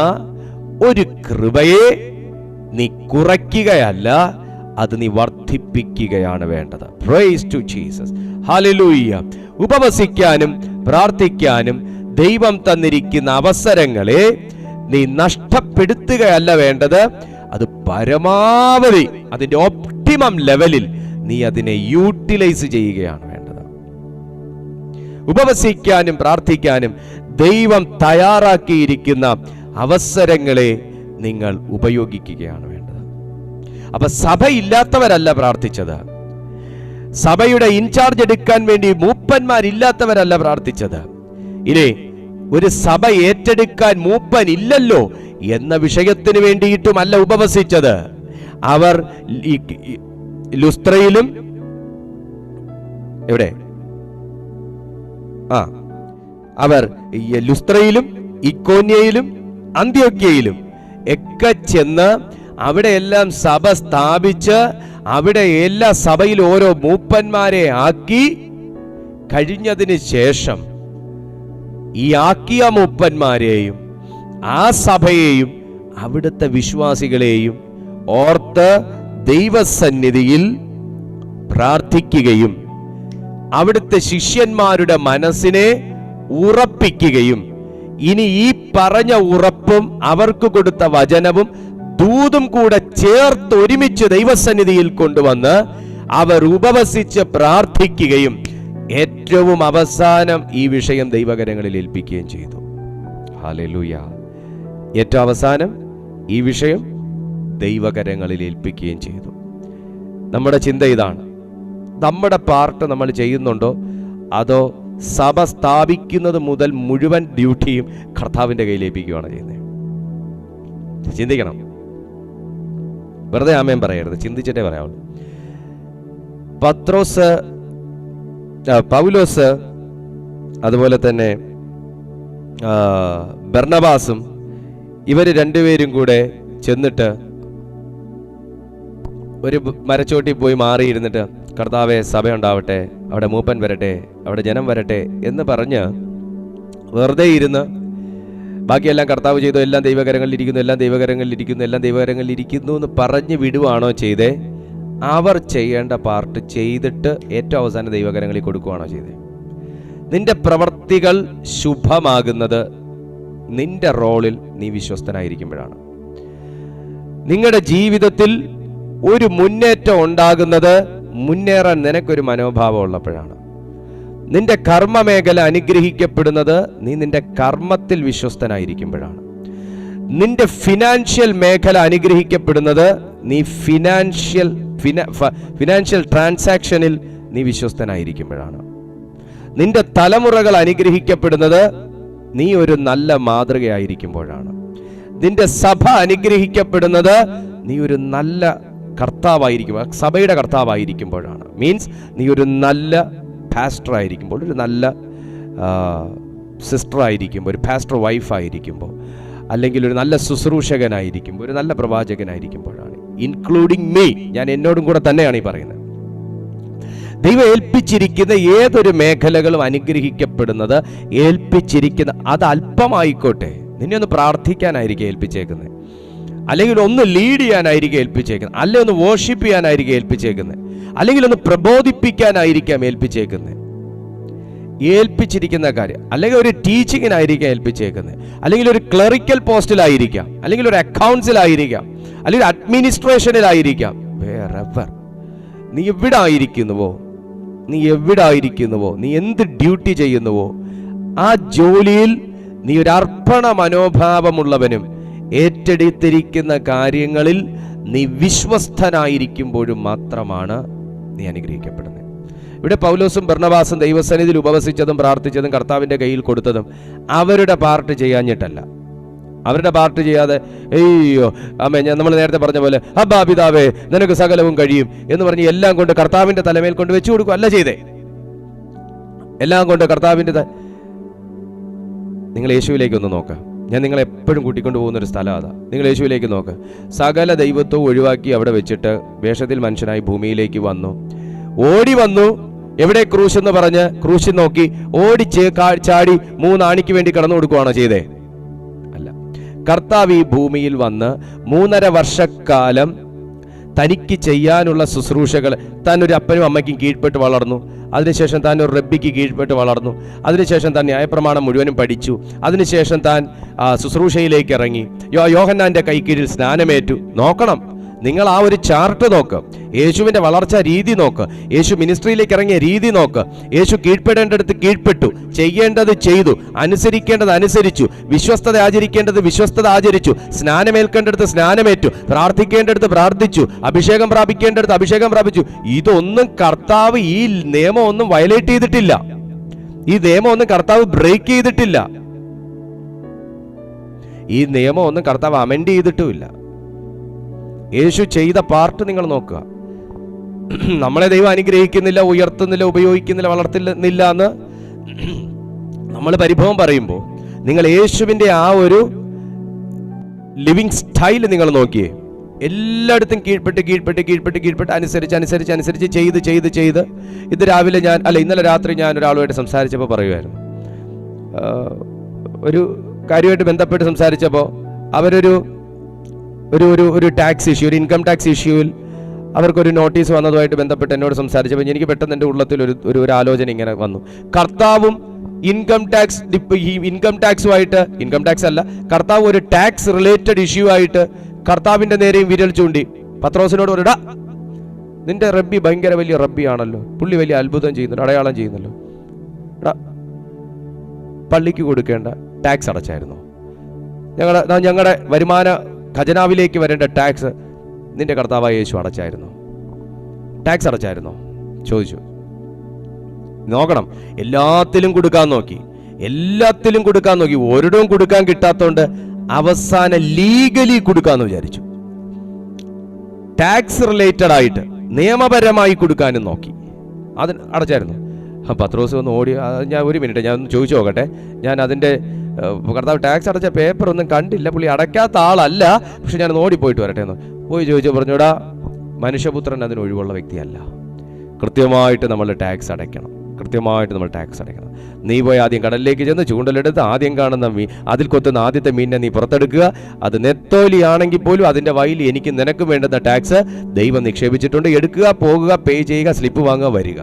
ഒരു കൃപയെ നീ കുറയ്ക്കുകയല്ല, അത് നീ വർദ്ധിപ്പിക്കുകയാണ് വേണ്ടത്. Praise to Jesus, hallelujah. ഉപവസിക്കാനും പ്രാർത്ഥിക്കാനും ദൈവം തന്നിരിക്കുന്ന അവസരങ്ങളെ നീ നഷ്ടപ്പെടുത്തുകയല്ല വേണ്ടത്, അത് പരമാവധി അതിന്റെ ഒപ്റ്റിമം ലെവലിൽ നീ അതിനെ യൂട്ടിലൈസ് ചെയ്യുകയാണ് വേണ്ടത്. ഉപവസിക്കാനും പ്രാർത്ഥിക്കാനും ദൈവം തയ്യാറാക്കിയിരിക്കുന്ന അവസരങ്ങളെ നിങ്ങൾ ഉപയോഗിക്കുകയാണ് വേണ്ടത്. അപ്പൊ സഭയില്ലാത്തവരല്ല പ്രാർത്ഥിച്ചത്, സഭയുടെ ഇൻചാർജ് എടുക്കാൻ വേണ്ടി മൂപ്പന്മാരില്ലാത്തവരല്ല പ്രാർത്ഥിച്ചത്. ഇനി ഒരു സഭ ഏറ്റെടുക്കാൻ മൂപ്പൻ ഇല്ലല്ലോ എന്ന വിഷയത്തിന് വേണ്ടിയിട്ടുമല്ല ഉപവസിച്ചത്. അവർ ലുസ്ത്രയിലും എവിടെ അവർ ലുസ്ത്രയിലും ഇക്കോന്യയിലും അന്ത്യോക്യയിലും ഒക്കെ ചെന്ന് അവിടെയെല്ലാം സഭ സ്ഥാപിച്ച് അവിടെ എല്ലാ സഭയിൽ ഓരോ മൂപ്പന്മാരെ ആക്കി കഴിഞ്ഞതിന് ശേഷം ഈ ആക്കിയ മൂപ്പന്മാരെയും ആ സഭയെയും അവിടുത്തെ വിശ്വാസികളെയും ഓർത്ത് ദൈവസന്നിധിയിൽ പ്രാർത്ഥിക്കുകയും അവിടുത്തെ ശിഷ്യന്മാരുടെ മനസ്സിനെ ഉറപ്പിക്കുകയും ഇനി ഈ പറഞ്ഞ ഉറപ്പും അവർക്ക് കൊടുത്ത വചനവും ദൂതും കൂടെ ചേർത്ത് ഒരുമിച്ച് ദൈവസന്നിധിയിൽ കൊണ്ടുവന്ന് അവർ ഉപവസിച്ച് പ്രാർത്ഥിക്കുകയും ഏറ്റവും അവസാനം ഈ വിഷയം ദൈവകരങ്ങളിൽ ഏൽപ്പിക്കുകയും ചെയ്തു. ഹല്ലേലൂയ. ഏറ്റവും അവസാനം ഈ വിഷയം ദൈവകരങ്ങളിൽ ഏൽപ്പിക്കുകയും ചെയ്തു. നമ്മുടെ ചിന്ത ഇതാണ്, നമ്മുടെ പാർട്ട് നമ്മൾ ചെയ്യുന്നുണ്ടോ, അതോ സഭ സ്ഥാപിക്കുന്നത് മുതൽ മുഴുവൻ ഡ്യൂട്ടിയും കർത്താവിന്റെ കയ്യിൽ ഏൽപ്പിക്കുകയാണ് ചെയ്യുന്നത്? ചിന്തിക്കണം. വെറുതെ ആമേൻ പറയരുത്, ചിന്തിച്ചിട്ടേ പറയാവുള്ളൂ. പൗലോസ് അതുപോലെ തന്നെ ബർണബാസും ഇവർ രണ്ടുപേരും കൂടെ ചെന്നിട്ട് ഒരു മരച്ചോട്ടിൽ പോയി മാറിയിരുന്നിട്ട്, കർത്താവേ സഭയുണ്ടാവട്ടെ, അവിടെ മൂപ്പൻ വരട്ടെ, അവിടെ ജനം വരട്ടെ എന്ന് പറഞ്ഞ് വെറുതെ ഇരുന്ന് ബാക്കിയെല്ലാം കർത്താവ് ചെയ്തു, എല്ലാം ദൈവകരങ്ങളിലിരിക്കുന്നു, എല്ലാം ദൈവകരങ്ങളിലിരിക്കുന്നു, എല്ലാം ദൈവകരങ്ങളിലിരിക്കുന്നു എന്ന് പറഞ്ഞ് വിടുവാണോ ചെയ്തേ? അവർ ചെയ്യേണ്ട പാർട്ട് ചെയ്തിട്ട് ഏറ്റവും അവസാനം ദൈവകരങ്ങളിൽ കൊടുക്കുകയാണോ ചെയ്തേ? നിന്റെ പ്രവർത്തികൾ ശുഭമാകുന്നത് നിന്റെ റോളിൽ നീ വിശ്വസ്തനായിരിക്കുമ്പോഴാണ്. നിങ്ങളുടെ ജീവിതത്തിൽ ഒരു മുന്നേറ്റം ഉണ്ടാകുന്നത് മുന്നേറാൻ നിനക്കൊരു മനോഭാവം ഉള്ളപ്പോഴാണ്. നിന്റെ കർമ്മമേഖല അനുഗ്രഹിക്കപ്പെടുന്നത് നീ നിന്റെ കർമ്മത്തിൽ വിശ്വസ്തനായിരിക്കുമ്പോഴാണ്. നിന്റെ ഫിനാൻഷ്യൽ മേഖല അനുഗ്രഹിക്കപ്പെടുന്നത് നീ ഫിനാൻഷ്യൽ ട്രാൻസാക്ഷനിൽ നീ വിശ്വസ്തനായിരിക്കുമ്പോഴാണ്. നിന്റെ തലമുറകൾ അനുഗ്രഹിക്കപ്പെടുന്നത് നീ ഒരു നല്ല മാതൃകയായിരിക്കുമ്പോഴാണ്. നിന്റെ സഭ അനുഗ്രഹിക്കപ്പെടുന്നത് നീ ഒരു നല്ല കർത്താവായിരിക്കും, സഭയുടെ കർത്താവായിരിക്കുമ്പോഴാണ്. മീൻസ് നീ ഒരു നല്ല പാസ്റ്റർ ആയിരിക്കുമ്പോൾ, ഒരു നല്ല സിസ്റ്റർ ആയിരിക്കുമ്പോൾ, ഒരു പാസ്റ്റർ വൈഫായിരിക്കുമ്പോൾ, അല്ലെങ്കിൽ ഒരു നല്ല ശുശ്രൂഷകനായിരിക്കുമ്പോൾ, ഒരു നല്ല പ്രവാചകനായിരിക്കുമ്പോഴാണ്. ഇൻക്ലൂഡിങ് മീ, ഞാൻ എന്നോടും കൂടെ തന്നെയാണ് ഈ പറയുന്നത്. ദൈവം ഏൽപ്പിച്ചിരിക്കുന്ന ഏതൊരു മേഖലകളും അനുഗ്രഹിക്കപ്പെടുന്നത് ഏൽപ്പിച്ചിരിക്കുന്ന, അത് അല്പമായിക്കോട്ടെ, നിന്നെ ഒന്ന് പ്രാർത്ഥിക്കാനായിരിക്കും ഏൽപ്പിച്ചേക്കുന്നത്, അല്ലെങ്കിൽ ഒന്ന് ലീഡ് ചെയ്യാനായിരിക്കും ഏൽപ്പിച്ചേക്കുന്നത്, അല്ലെങ്കിൽ ഒന്ന് വോർഷിപ്പ് ചെയ്യാനായിരിക്കും ഏൽപ്പിച്ചേക്കുന്നത്, അല്ലെങ്കിൽ ഒന്ന് പ്രബോധിപ്പിക്കാനായിരിക്കാം ഏൽപ്പിച്ചേക്കുന്നത്. ഏൽപ്പിച്ചിരിക്കുന്ന കാര്യം, അല്ലെങ്കിൽ ഒരു ടീച്ചിങ്ങിനായിരിക്കാം ഏൽപ്പിച്ചേക്കുന്നത്, അല്ലെങ്കിൽ ഒരു ക്ലറിക്കൽ പോസ്റ്റിലായിരിക്കാം, അല്ലെങ്കിൽ ഒരു അക്കൗണ്ട്സിലായിരിക്കാം, അല്ലെങ്കിൽ അഡ്മിനിസ്ട്രേഷനിലായിരിക്കാം. വേറെവർ നീ എവിടായിരിക്കുന്നുവോ, നീ എന്ത് ഡ്യൂട്ടി ചെയ്യുന്നുവോ ആ ജോലിയിൽ നീ ഒരു അർപ്പണ മനോഭാവമുള്ളവനും ഏറ്റെടുത്തിരിക്കുന്ന കാര്യങ്ങളിൽ നീ വിശ്വസ്തനായിരിക്കുമ്പോഴും മാത്രമാണ് നീ അനുഗ്രഹിക്കപ്പെടുന്നത്. ഇവിടെ പൗലോസും ബർന്നബാസും ദൈവസന്നിധിയിൽ ഉപവസിച്ചതും പ്രാർത്ഥിച്ചതും കർത്താവിൻ്റെ കയ്യിൽ കൊടുത്തതും അവരുടെ പാർട്ട് ചെയ്യാഞ്ഞിട്ടല്ല. അവരുടെ പാർട്ട് ചെയ്യാതെ അയ്യോ അമ്മേ, നമ്മൾ നേരത്തെ പറഞ്ഞ പോലെ അബ്ബാ പിതാവേ നിനക്ക് സകലവും കഴിയും എന്ന് പറഞ്ഞ് എല്ലാം കൊണ്ട് കർത്താവിൻ്റെ തലമേൽ കൊണ്ട് വെച്ചു കൊടുക്കും അല്ല ചെയ്തേ. എല്ലാം കൊണ്ട് കർത്താവിൻ്റെ നിങ്ങൾ യേശുവിലേക്ക് ഒന്ന് നോക്കുക. ഞാൻ നിങ്ങളെ എപ്പോഴും കൂട്ടിക്കൊണ്ട് പോകുന്നൊരു സ്ഥലം അതാ. നിങ്ങൾ യേശുവിലേക്ക് നോക്ക്. സകല ദൈവത്വം ഒഴിവാക്കി അവിടെ വെച്ചിട്ട് വേഷത്തിൽ മനുഷ്യനായി ഭൂമിയിലേക്ക് വന്നു, ഓടി വന്നു. എവിടെ ക്രൂശ് എന്ന് പറഞ്ഞ് ക്രൂശിൽ നോക്കി ഓടിച്ച് ചാടി 3 ആണിക്ക് വേണ്ടി കടന്നു കൊടുക്കുകയാണോ ചെയ്തേ? അല്ല. കർത്താവ് ഈ ഭൂമിയിൽ വന്ന് 3.5 വർഷക്കാലം തനിക്ക് ചെയ്യാനുള്ള ശുശ്രൂഷകൾ താൻ ഒരു അപ്പനും അമ്മയ്ക്കും കീഴ്പ്പെട്ട് വളർന്നു. അതിനുശേഷം താൻ ഒരു റബ്ബിക്ക് കീഴ്പ്പെട്ട് വളർന്നു. അതിനുശേഷം താൻ ന്യായപ്രമാണം മുഴുവനും പഠിച്ചു. അതിനുശേഷം താൻ ശുശ്രൂഷയിലേക്ക് ഇറങ്ങി. യോഹന്നാന്റെ കൈക്കീഴിൽ സ്നാനമേറ്റു. നോക്കണം, നിങ്ങൾ ആ ഒരു ചാർട്ട് നോക്ക്. യേശുവിൻ്റെ വളർച്ച രീതി നോക്ക്. യേശു മിനിസ്ട്രിയിലേക്ക് ഇറങ്ങിയ രീതി നോക്ക്. യേശു കീഴ്പ്പെടേണ്ടടുത്ത് കീഴ്പ്പെട്ടു, ചെയ്യേണ്ടത് ചെയ്തു, അനുസരിക്കേണ്ടത് അനുസരിച്ചു, വിശ്വസ്തത ആചരിക്കേണ്ടത് വിശ്വസ്തത ആചരിച്ചു, സ്നാനമേൽക്കേണ്ടടുത്ത് സ്നാനമേറ്റു, പ്രാർത്ഥിക്കേണ്ടടുത്ത് പ്രാർത്ഥിച്ചു, അഭിഷേകം പ്രാപിക്കേണ്ടടുത്ത് അഭിഷേകം പ്രാപിച്ചു. ഇതൊന്നും കർത്താവ് ഈ നിയമം ഒന്നും വയലേറ്റ് ചെയ്തിട്ടില്ല. ഈ നിയമം ഒന്നും കർത്താവ് ബ്രേക്ക് ചെയ്തിട്ടില്ല. ഈ നിയമം ഒന്നും കർത്താവ് അമെൻഡ് ചെയ്തിട്ടുമില്ല. യേശു ചെയ്ത പാർട്ട് നിങ്ങൾ നോക്കുക. നമ്മളെ ദൈവം അനുഗ്രഹിക്കുന്നില്ല, ഉയർത്തുന്നില്ല, ഉപയോഗിക്കുന്നില്ല, വളർത്തുന്നില്ല എന്ന് നമ്മൾ പരിഭവം പറയുമ്പോൾ നിങ്ങൾ യേശുവിൻ്റെ ആ ഒരു ലിവിങ് സ്റ്റൈൽ നിങ്ങൾ നോക്കിയേ. എല്ലായിടത്തും കീഴ്പ്പെട്ട് അനുസരിച്ച് ചെയ്ത് ഇത് രാവിലെ ഇന്നലെ രാത്രി ഞാൻ ഒരാളുമായിട്ട് സംസാരിച്ചപ്പോൾ പറയുമായിരുന്നു, ഒരു കാര്യമായിട്ട് ബന്ധപ്പെട്ട് സംസാരിച്ചപ്പോൾ അവരൊരു ഒരു ടാക്സ് ഇഷ്യൂ, ഒരു ഇൻകം ടാക്സ് ഇഷ്യൂവിൽ അവർക്കൊരു നോട്ടീസ് വന്നതുമായിട്ട് ബന്ധപ്പെട്ട് എന്നോട് സംസാരിച്ചപ്പോൾ എനിക്ക് പെട്ടെന്ന് എൻ്റെ ഉള്ളത്തിൽ ഒരു ആലോചന ഇങ്ങനെ വന്നു. കർത്താവും ഇൻകം ടാക്സുമായിട്ട്, ഇൻകം ടാക്സ് അല്ല, കർത്താവ് ഒരു ടാക്സ് റിലേറ്റഡ് ഇഷ്യൂ ആയിട്ട് കർത്താവിൻ്റെ നേരെയും വിരൽ ചൂണ്ടി പത്രോസിനോട് പറയടാ, നിന്റെ റബ്ബി ഭയങ്കര വലിയ റബ്ബിയാണല്ലോ, പുള്ളി വലിയ അത്ഭുതം ചെയ്യുന്നുണ്ട്, അടയാളം ചെയ്യുന്നല്ലോ, പള്ളിക്ക് കൊടുക്കേണ്ട ടാക്സ് അടച്ചായിരുന്നു, ഞങ്ങളുടെ വരുമാന ഖജനാവിലേക്ക് വരേണ്ട ടാക്സ് നിന്റെ കർത്താവായ യേശു അടച്ചായിരുന്നു, ടാക്സ് അടച്ചായിരുന്നോ ചോദിച്ചു. നോക്കണം, എല്ലാത്തിലും കൊടുക്കാൻ നോക്കി, ഒരിടവും കൊടുക്കാൻ കിട്ടാത്തോണ്ട് അവസാനം ലീഗലി കൊടുക്കാന്ന് വിചാരിച്ചു. ടാക്സ് റിലേറ്റഡ് ആയിട്ട് നിയമപരമായി കൊടുക്കാനും നോക്കി, അത് അടച്ചായിരുന്നു. പത്രോസ് ഒന്ന് ഓടി, ഞാൻ ഒരു മിനിറ്റ് ഞാൻ ഒന്ന് ചോദിച്ചു നോക്കട്ടെ, ഞാൻ അതിൻ്റെ കർത്താവ് ടാക്സ് അടച്ച പേപ്പർ ഒന്നും കണ്ടില്ല, പുള്ളി അടയ്ക്കാത്ത ആളല്ല, പക്ഷെ ഞാൻ ഓടിപ്പോയിട്ട് വരട്ടെ എന്ന് പോയി ചോദിച്ചു. പറഞ്ഞൂടാ, മനുഷ്യപുത്രൻ അതിന് ഒഴിവുള്ള വ്യക്തിയല്ല. കൃത്യമായിട്ട് നമ്മൾ ടാക്സ് അടയ്ക്കണം. നീ പോയി ആദ്യം കടലിലേക്ക് ചെന്ന് ചൂണ്ടലെടുത്ത് ആദ്യം കാണുന്ന അതിൽ കൊത്തുന്ന ആദ്യത്തെ മീനിനെ നീ പുറത്തെടുക്കുക. അത് നെത്തോലി ആണെങ്കിൽ പോലും അതിൻ്റെ വയലിൽ എനിക്ക് നിനക്കും വേണ്ടുന്ന ടാക്സ് ദൈവം നിക്ഷേപിച്ചിട്ടുണ്ട്. എടുക്കുക, പോകുക, പേ ചെയ്യുക, സ്ലിപ്പ് വാങ്ങുക, വരിക.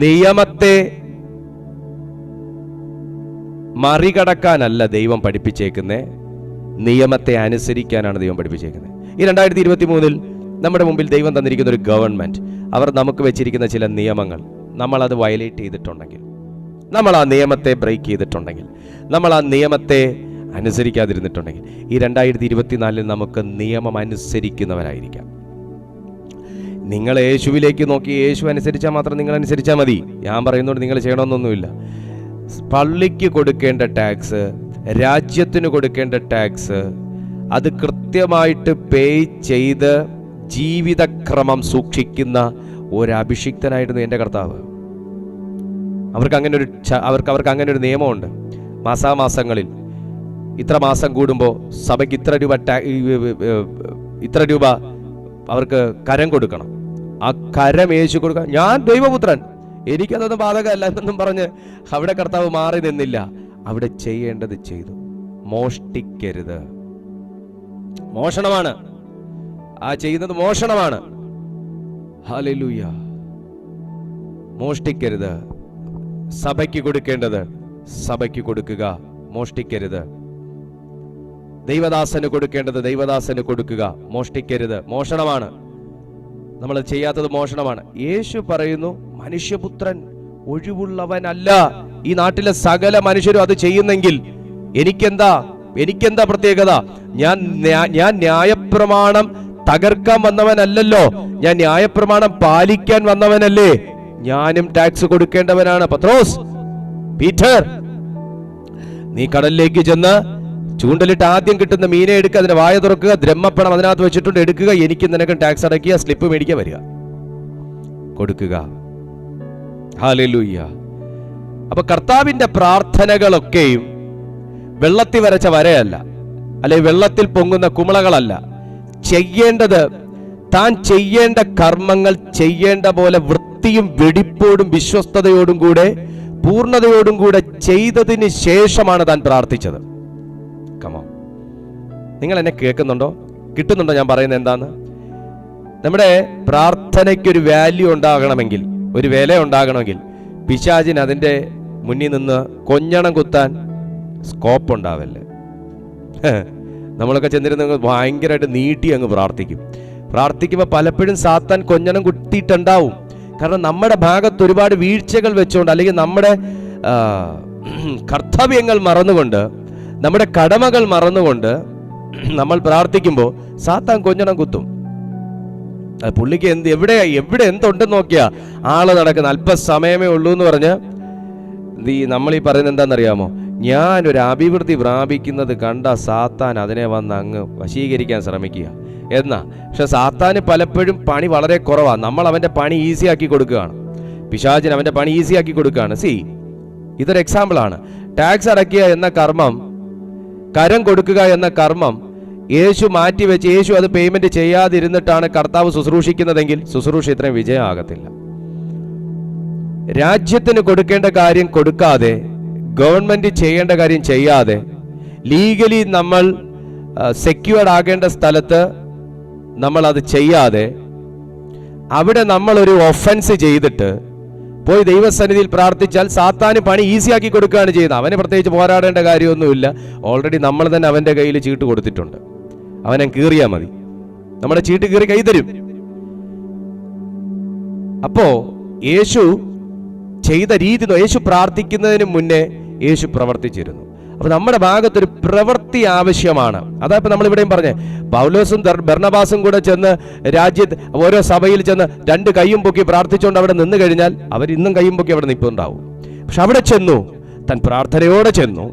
നിയമത്തെ മറികടക്കാനല്ല ദൈവം പഠിപ്പിച്ചേക്കുന്നത്, നിയമത്തെ അനുസരിക്കാനാണ് ദൈവം പഠിപ്പിച്ചേക്കുന്നത്. ഈ 2023 നമ്മുടെ മുമ്പിൽ ദൈവം തന്നിരിക്കുന്ന ഒരു ഗവൺമെന്റ്, അവർ നമുക്ക് വെച്ചിരിക്കുന്ന ചില നിയമങ്ങൾ നമ്മളത് വയലേറ്റ് ചെയ്തിട്ടുണ്ടെങ്കിൽ, നമ്മൾ ആ നിയമത്തെ ബ്രേക്ക് ചെയ്തിട്ടുണ്ടെങ്കിൽ, നമ്മൾ ആ നിയമത്തെ അനുസരിക്കാതിരുന്നിട്ടുണ്ടെങ്കിൽ, ഈ 2024 നമുക്ക് നിയമം അനുസരിക്കുന്നവരായിരിക്കാം. നിങ്ങൾ യേശുവിലേക്ക് നോക്കി യേശു അനുസരിച്ചാൽ മാത്രം നിങ്ങൾ അനുസരിച്ചാൽ മതി. ഞാൻ പറയുന്നതുകൊണ്ട് നിങ്ങൾ ചെയ്യണമെന്നൊന്നുമില്ല. പള്ളിക്ക് കൊടുക്കേണ്ട ടാക്സ്, രാജ്യത്തിന് കൊടുക്കേണ്ട ടാക്സ്, അത് കൃത്യമായിട്ട് പേ ചെയ്ത് ജീവിതക്രമം സൂക്ഷിക്കുന്ന ഒരു അഭിഷിക്തനായിരുന്നു എൻ്റെ കർത്താവ്. അവർക്ക് അങ്ങനെ ഒരു നിയമമുണ്ട്. മാസാമാസങ്ങളിൽ ഇത്ര മാസം കൂടുമ്പോൾ സഭയ്ക്ക് ഇത്ര രൂപ അവർക്ക് കരം കൊടുക്കണം. ആ കരം യേശു കൊടുക്കാൻ, ഞാൻ ദൈവപുത്രൻ, എനിക്കതൊന്നും ബാധകമല്ല എന്നൊന്നും പറഞ്ഞ് അവിടെ കർത്താവ് മാറി നിന്നില്ല. അവിടെ ചെയ്യേണ്ടത് ചെയ്തു. മോഷ്ടിക്കരുത്, മോഷണമാണ് ആ ചെയ്യുന്നത്, മോഷണമാണ്. ഹല്ലേലൂയ. മോഷ്ടിക്കരുത്. സഭയ്ക്ക് കൊടുക്കേണ്ടത് സഭയ്ക്ക് കൊടുക്കുക, മോഷ്ടിക്കരുത്. ദൈവദാസന് കൊടുക്കേണ്ടത് ദൈവദാസന് കൊടുക്കുക, മോഷ്ടിക്കരുത്. മോഷണമാണ്, നമ്മൾ ചെയ്യാത്തത് മോഷണമാണ്. യേശു പറയുന്നു, മനുഷ്യപുത്രൻ ഒഴിവുള്ളവനല്ല. ഈ നാട്ടിലെ സകല മനുഷ്യരും അത് ചെയ്യുന്നെങ്കിൽ എനിക്കെന്താ? എനിക്കെന്താ പ്രത്യേകത? ഞാൻ ന്യായപ്രമാണം തകർക്കാൻ വന്നവനല്ലല്ലോ, ഞാൻ ന്യായപ്രമാണം പാലിക്കാൻ വന്നവനല്ലേ. ഞാനും ടാക്സ് കൊടുക്കേണ്ടവനാണ്. പത്രോസ്, പീറ്റർ, നീ കടലിലേക്ക് ചെന്ന് ചൂണ്ടലിട്ട് ആദ്യം കിട്ടുന്ന മീനെ എടുക്കുക, അതിന്റെ വായ തുറക്കുക, ദ്രഹ്മപ്പണം അതിനകത്ത് വെച്ചിട്ടുണ്ട് എടുക്കുക, എനിക്ക് നിനക്കും ടാക്സ് അടയ്ക്കുക, സ്ലിപ്പ് മേടിക്കുക, വരിക, കൊടുക്കുക. ഹല്ലേലൂയ. അപ്പൊ കർത്താവിന്റെ പ്രാർത്ഥനകളൊക്കെയും വെള്ളത്തിൽ വരച്ച വരയല്ല, അല്ലെങ്കിൽ വെള്ളത്തിൽ പൊങ്ങുന്ന കുമിളകളല്ല. ചെയ്യേണ്ടത്, താൻ ചെയ്യേണ്ട കർമ്മങ്ങൾ ചെയ്യേണ്ട പോലെ വൃത്തിയും വെടിപ്പോടും വിശ്വസ്തയോടും കൂടെ പൂർണ്ണതയോടും കൂടെ ചെയ്തതിന് ശേഷമാണ് താൻ പ്രാർത്ഥിച്ചത്. കമോൺ, നിങ്ങൾ എന്നെ കേൾക്കുന്നുണ്ടോ? കിട്ടുന്നുണ്ടോ ഞാൻ പറയുന്നത് എന്താന്ന്? നമ്മുടെ പ്രാർത്ഥനയ്ക്കൊരു വാല്യൂ ഉണ്ടാകണമെങ്കിൽ, ഒരു വില ഉണ്ടാകണമെങ്കിൽ, പിശാചിന് അതിൻ്റെ മുന്നിൽ നിന്ന് കൊഞ്ഞണം കുത്താൻ സ്കോപ്പ് ഉണ്ടാവല്ലേ. നമ്മളൊക്കെ ചെന്നിരുന്ന ഭയങ്കരമായിട്ട് നീട്ടി അങ്ങ് പ്രാർത്ഥിക്കുമ്പോൾ പലപ്പോഴും സാത്താൻ കൊഞ്ഞണം കുത്തിയിട്ടുണ്ടാവും. കാരണം നമ്മുടെ ഭാഗത്ത് ഒരുപാട് വീഴ്ചകൾ വെച്ചുകൊണ്ട്, അല്ലെങ്കിൽ നമ്മുടെ കർത്തവ്യങ്ങൾ മറന്നുകൊണ്ട്, നമ്മുടെ കടമകൾ മറന്നുകൊണ്ട് നമ്മൾ പ്രാർത്ഥിക്കുമ്പോൾ സാത്താൻ കൊഞ്ഞണം കുത്തും. പുള്ളിക്ക് എവിടെ എന്തുണ്ടെന്ന് നോക്കിയാ ആള് നടക്കുന്ന, അല്പസമയമേ ഉള്ളൂ എന്ന് പറഞ്ഞ് നമ്മൾ ഈ പറയുന്നത് എന്താണെന്നറിയാമോ? ഞാനൊരു അഭിവൃദ്ധി പ്രാപിക്കുന്നത് കണ്ട സാത്താൻ അതിനെ വന്ന് അങ്ങ് വശീകരിക്കാൻ ശ്രമിക്കുക എന്നാ. പക്ഷെ സാത്താന് പലപ്പോഴും പണി വളരെ കുറവാണ്. നമ്മൾ അവൻ്റെ പണി ഈസി ആക്കി കൊടുക്കുകയാണ്. പിശാചിന് അവൻ്റെ പണി ഈസി ആക്കി കൊടുക്കുകയാണ്. ഇതൊരു എക്സാമ്പിളാണ്. ടാക്സ് അടയ്ക്കുക എന്ന കർമ്മം, കരം കൊടുക്കുക എന്ന കർമ്മം യേശു മാറ്റിവെച്ച്, യേശു അത് പേയ്മെന്റ് ചെയ്യാതിരുന്നിട്ടാണ് കർത്താവ് ശുശ്രൂഷിക്കുന്നതെങ്കിൽ ശുശ്രൂഷ ഇത്രയും വിജയമാകത്തില്ല. രാജ്യത്തിന് കൊടുക്കേണ്ട കാര്യം കൊടുക്കാതെ, ഗവൺമെന്റ് ചെയ്യേണ്ട കാര്യം ചെയ്യാതെ, ലീഗലി നമ്മൾ സെക്യൂർഡ് ആകേണ്ട സ്ഥലത്ത് നമ്മൾ അത് ചെയ്യാതെ, അവിടെ നമ്മളൊരു ഒഫൻസ് ചെയ്തിട്ട് പോയി ദൈവസന്നിധിയിൽ പ്രാർത്ഥിച്ചാൽ സാത്താന് പണി ഈസിയാക്കി കൊടുക്കുകയാണ് ചെയ്യുന്നത്. അവന് പ്രത്യേകിച്ച് പോരാടേണ്ട കാര്യമൊന്നുമില്ല. ഓൾറെഡി നമ്മൾ തന്നെ അവൻ്റെ കയ്യിൽ ചീട്ട് കൊടുത്തിട്ടുണ്ട്. അവനെ കീറിയാൽ മതി, നമ്മുടെ ചീട്ട് കീറി കൈ തരും. അപ്പോ യേശു ചെയ്ത രീതി, യേശു പ്രാർത്ഥിക്കുന്നതിന് മുന്നേ യേശു പ്രവർത്തിച്ചിരുന്നു. അപ്പൊ നമ്മുടെ ഭാഗത്തൊരു പ്രവൃത്തി ആവശ്യമാണ്. അതാ ഇപ്പൊ നമ്മൾ ഇവിടെയും പറഞ്ഞേ, പൗലോസും ബർണബാസും കൂടെ ചെന്ന് രാജ്യത്ത് ഓരോ സഭയിൽ ചെന്ന് രണ്ട് കൈയും പൊക്കി പ്രാർത്ഥിച്ചുകൊണ്ട് അവിടെ നിന്ന് കഴിഞ്ഞാൽ അവർ ഇന്നും കൈയും പൊക്കി അവിടെ നിൽപ്പുണ്ടാവും. പക്ഷെ അവിടെ ചെന്നു, താൻ പ്രാർത്ഥനയോടെ ചെന്നു,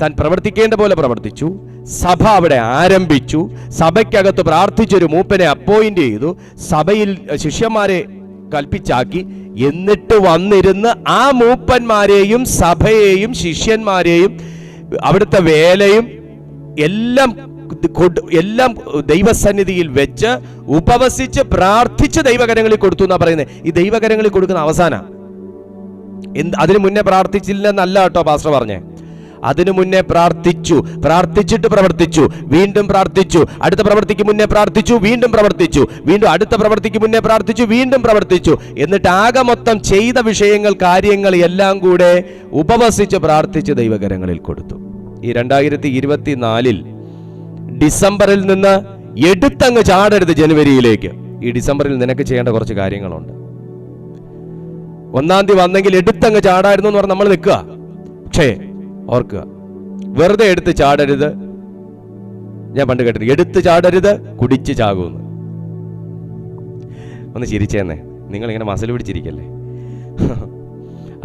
താൻ പ്രവർത്തിക്കേണ്ട പോലെ പ്രവർത്തിച്ചു. സഭ അവിടെ ആരംഭിച്ചു. സഭയ്ക്കകത്ത് പ്രാർത്ഥിച്ചൊരു മൂപ്പനെ അപ്പോയിന്റ് ചെയ്തു. സഭയിൽ ശിഷ്യന്മാരെ കൽപ്പിച്ചാക്കി. എന്നിട്ട് വന്നിരുന്ന് ആ മൂപ്പന്മാരെയും സഭയെയും ശിഷ്യന്മാരെയും അവിടുത്തെ വേലയും എല്ലാം ദൈവസന്നിധിയിൽ വെച്ച് ഉപവസിച്ച് പ്രാർത്ഥിച്ച് ദൈവകരങ്ങളിൽ കൊടുത്തു എന്നാ പറയുന്നത്. ഈ ദൈവകരങ്ങളിൽ കൊടുക്കുന്ന അവസാനം അതിനു മുന്നേ പ്രാർത്ഥിച്ചില്ലെന്നല്ല കേട്ടോ പാസ്റ്റർ പറഞ്ഞേ. അതിനു മുന്നേ പ്രാർത്ഥിച്ചിട്ട് പ്രവർത്തിച്ചു, വീണ്ടും പ്രാർത്ഥിച്ചു, അടുത്ത പ്രവർത്തിക്ക് മുന്നേ പ്രാർത്ഥിച്ചു, വീണ്ടും പ്രവർത്തിച്ചു, വീണ്ടും അടുത്ത പ്രവർത്തിക്ക് മുന്നേ പ്രാർത്ഥിച്ചു, വീണ്ടും പ്രവർത്തിച്ചു. എന്നിട്ട് ആകെ മൊത്തം ചെയ്ത വിഷയങ്ങൾ, കാര്യങ്ങൾ എല്ലാം കൂടെ ഉപവസിച്ച് പ്രാർത്ഥിച്ച് ദൈവകരങ്ങളിൽ കൊടുത്തു. ഈ 2024 ഡിസംബറിൽ നിന്ന് എടുത്തങ്ങ് ചാടരുത് ജനുവരിയിലേക്ക്. ഈ ഡിസംബറിൽ നിനക്ക് ചെയ്യേണ്ട കുറച്ച് കാര്യങ്ങളുണ്ട്. 1-ാം തീയതി വന്നെങ്കിൽ എടുത്തങ്ങ് ചാടായിരുന്നു എന്ന് പറഞ്ഞ് നമ്മൾ നിൽക്കുക. പക്ഷേ ഓർക്കുക, വെറുതെ എടുത്ത് ചാടരുത്. ഞാൻ പണ്ട് കേട്ടിട്ട്, എടുത്ത് ചാടരുത്, കുടിച്ച് ചാകുമെന്ന്. ഒന്ന് ചിരിച്ചേന്നേ, നിങ്ങളിങ്ങനെ മസിൽ പിടിച്ചിരിക്കല്ലേ.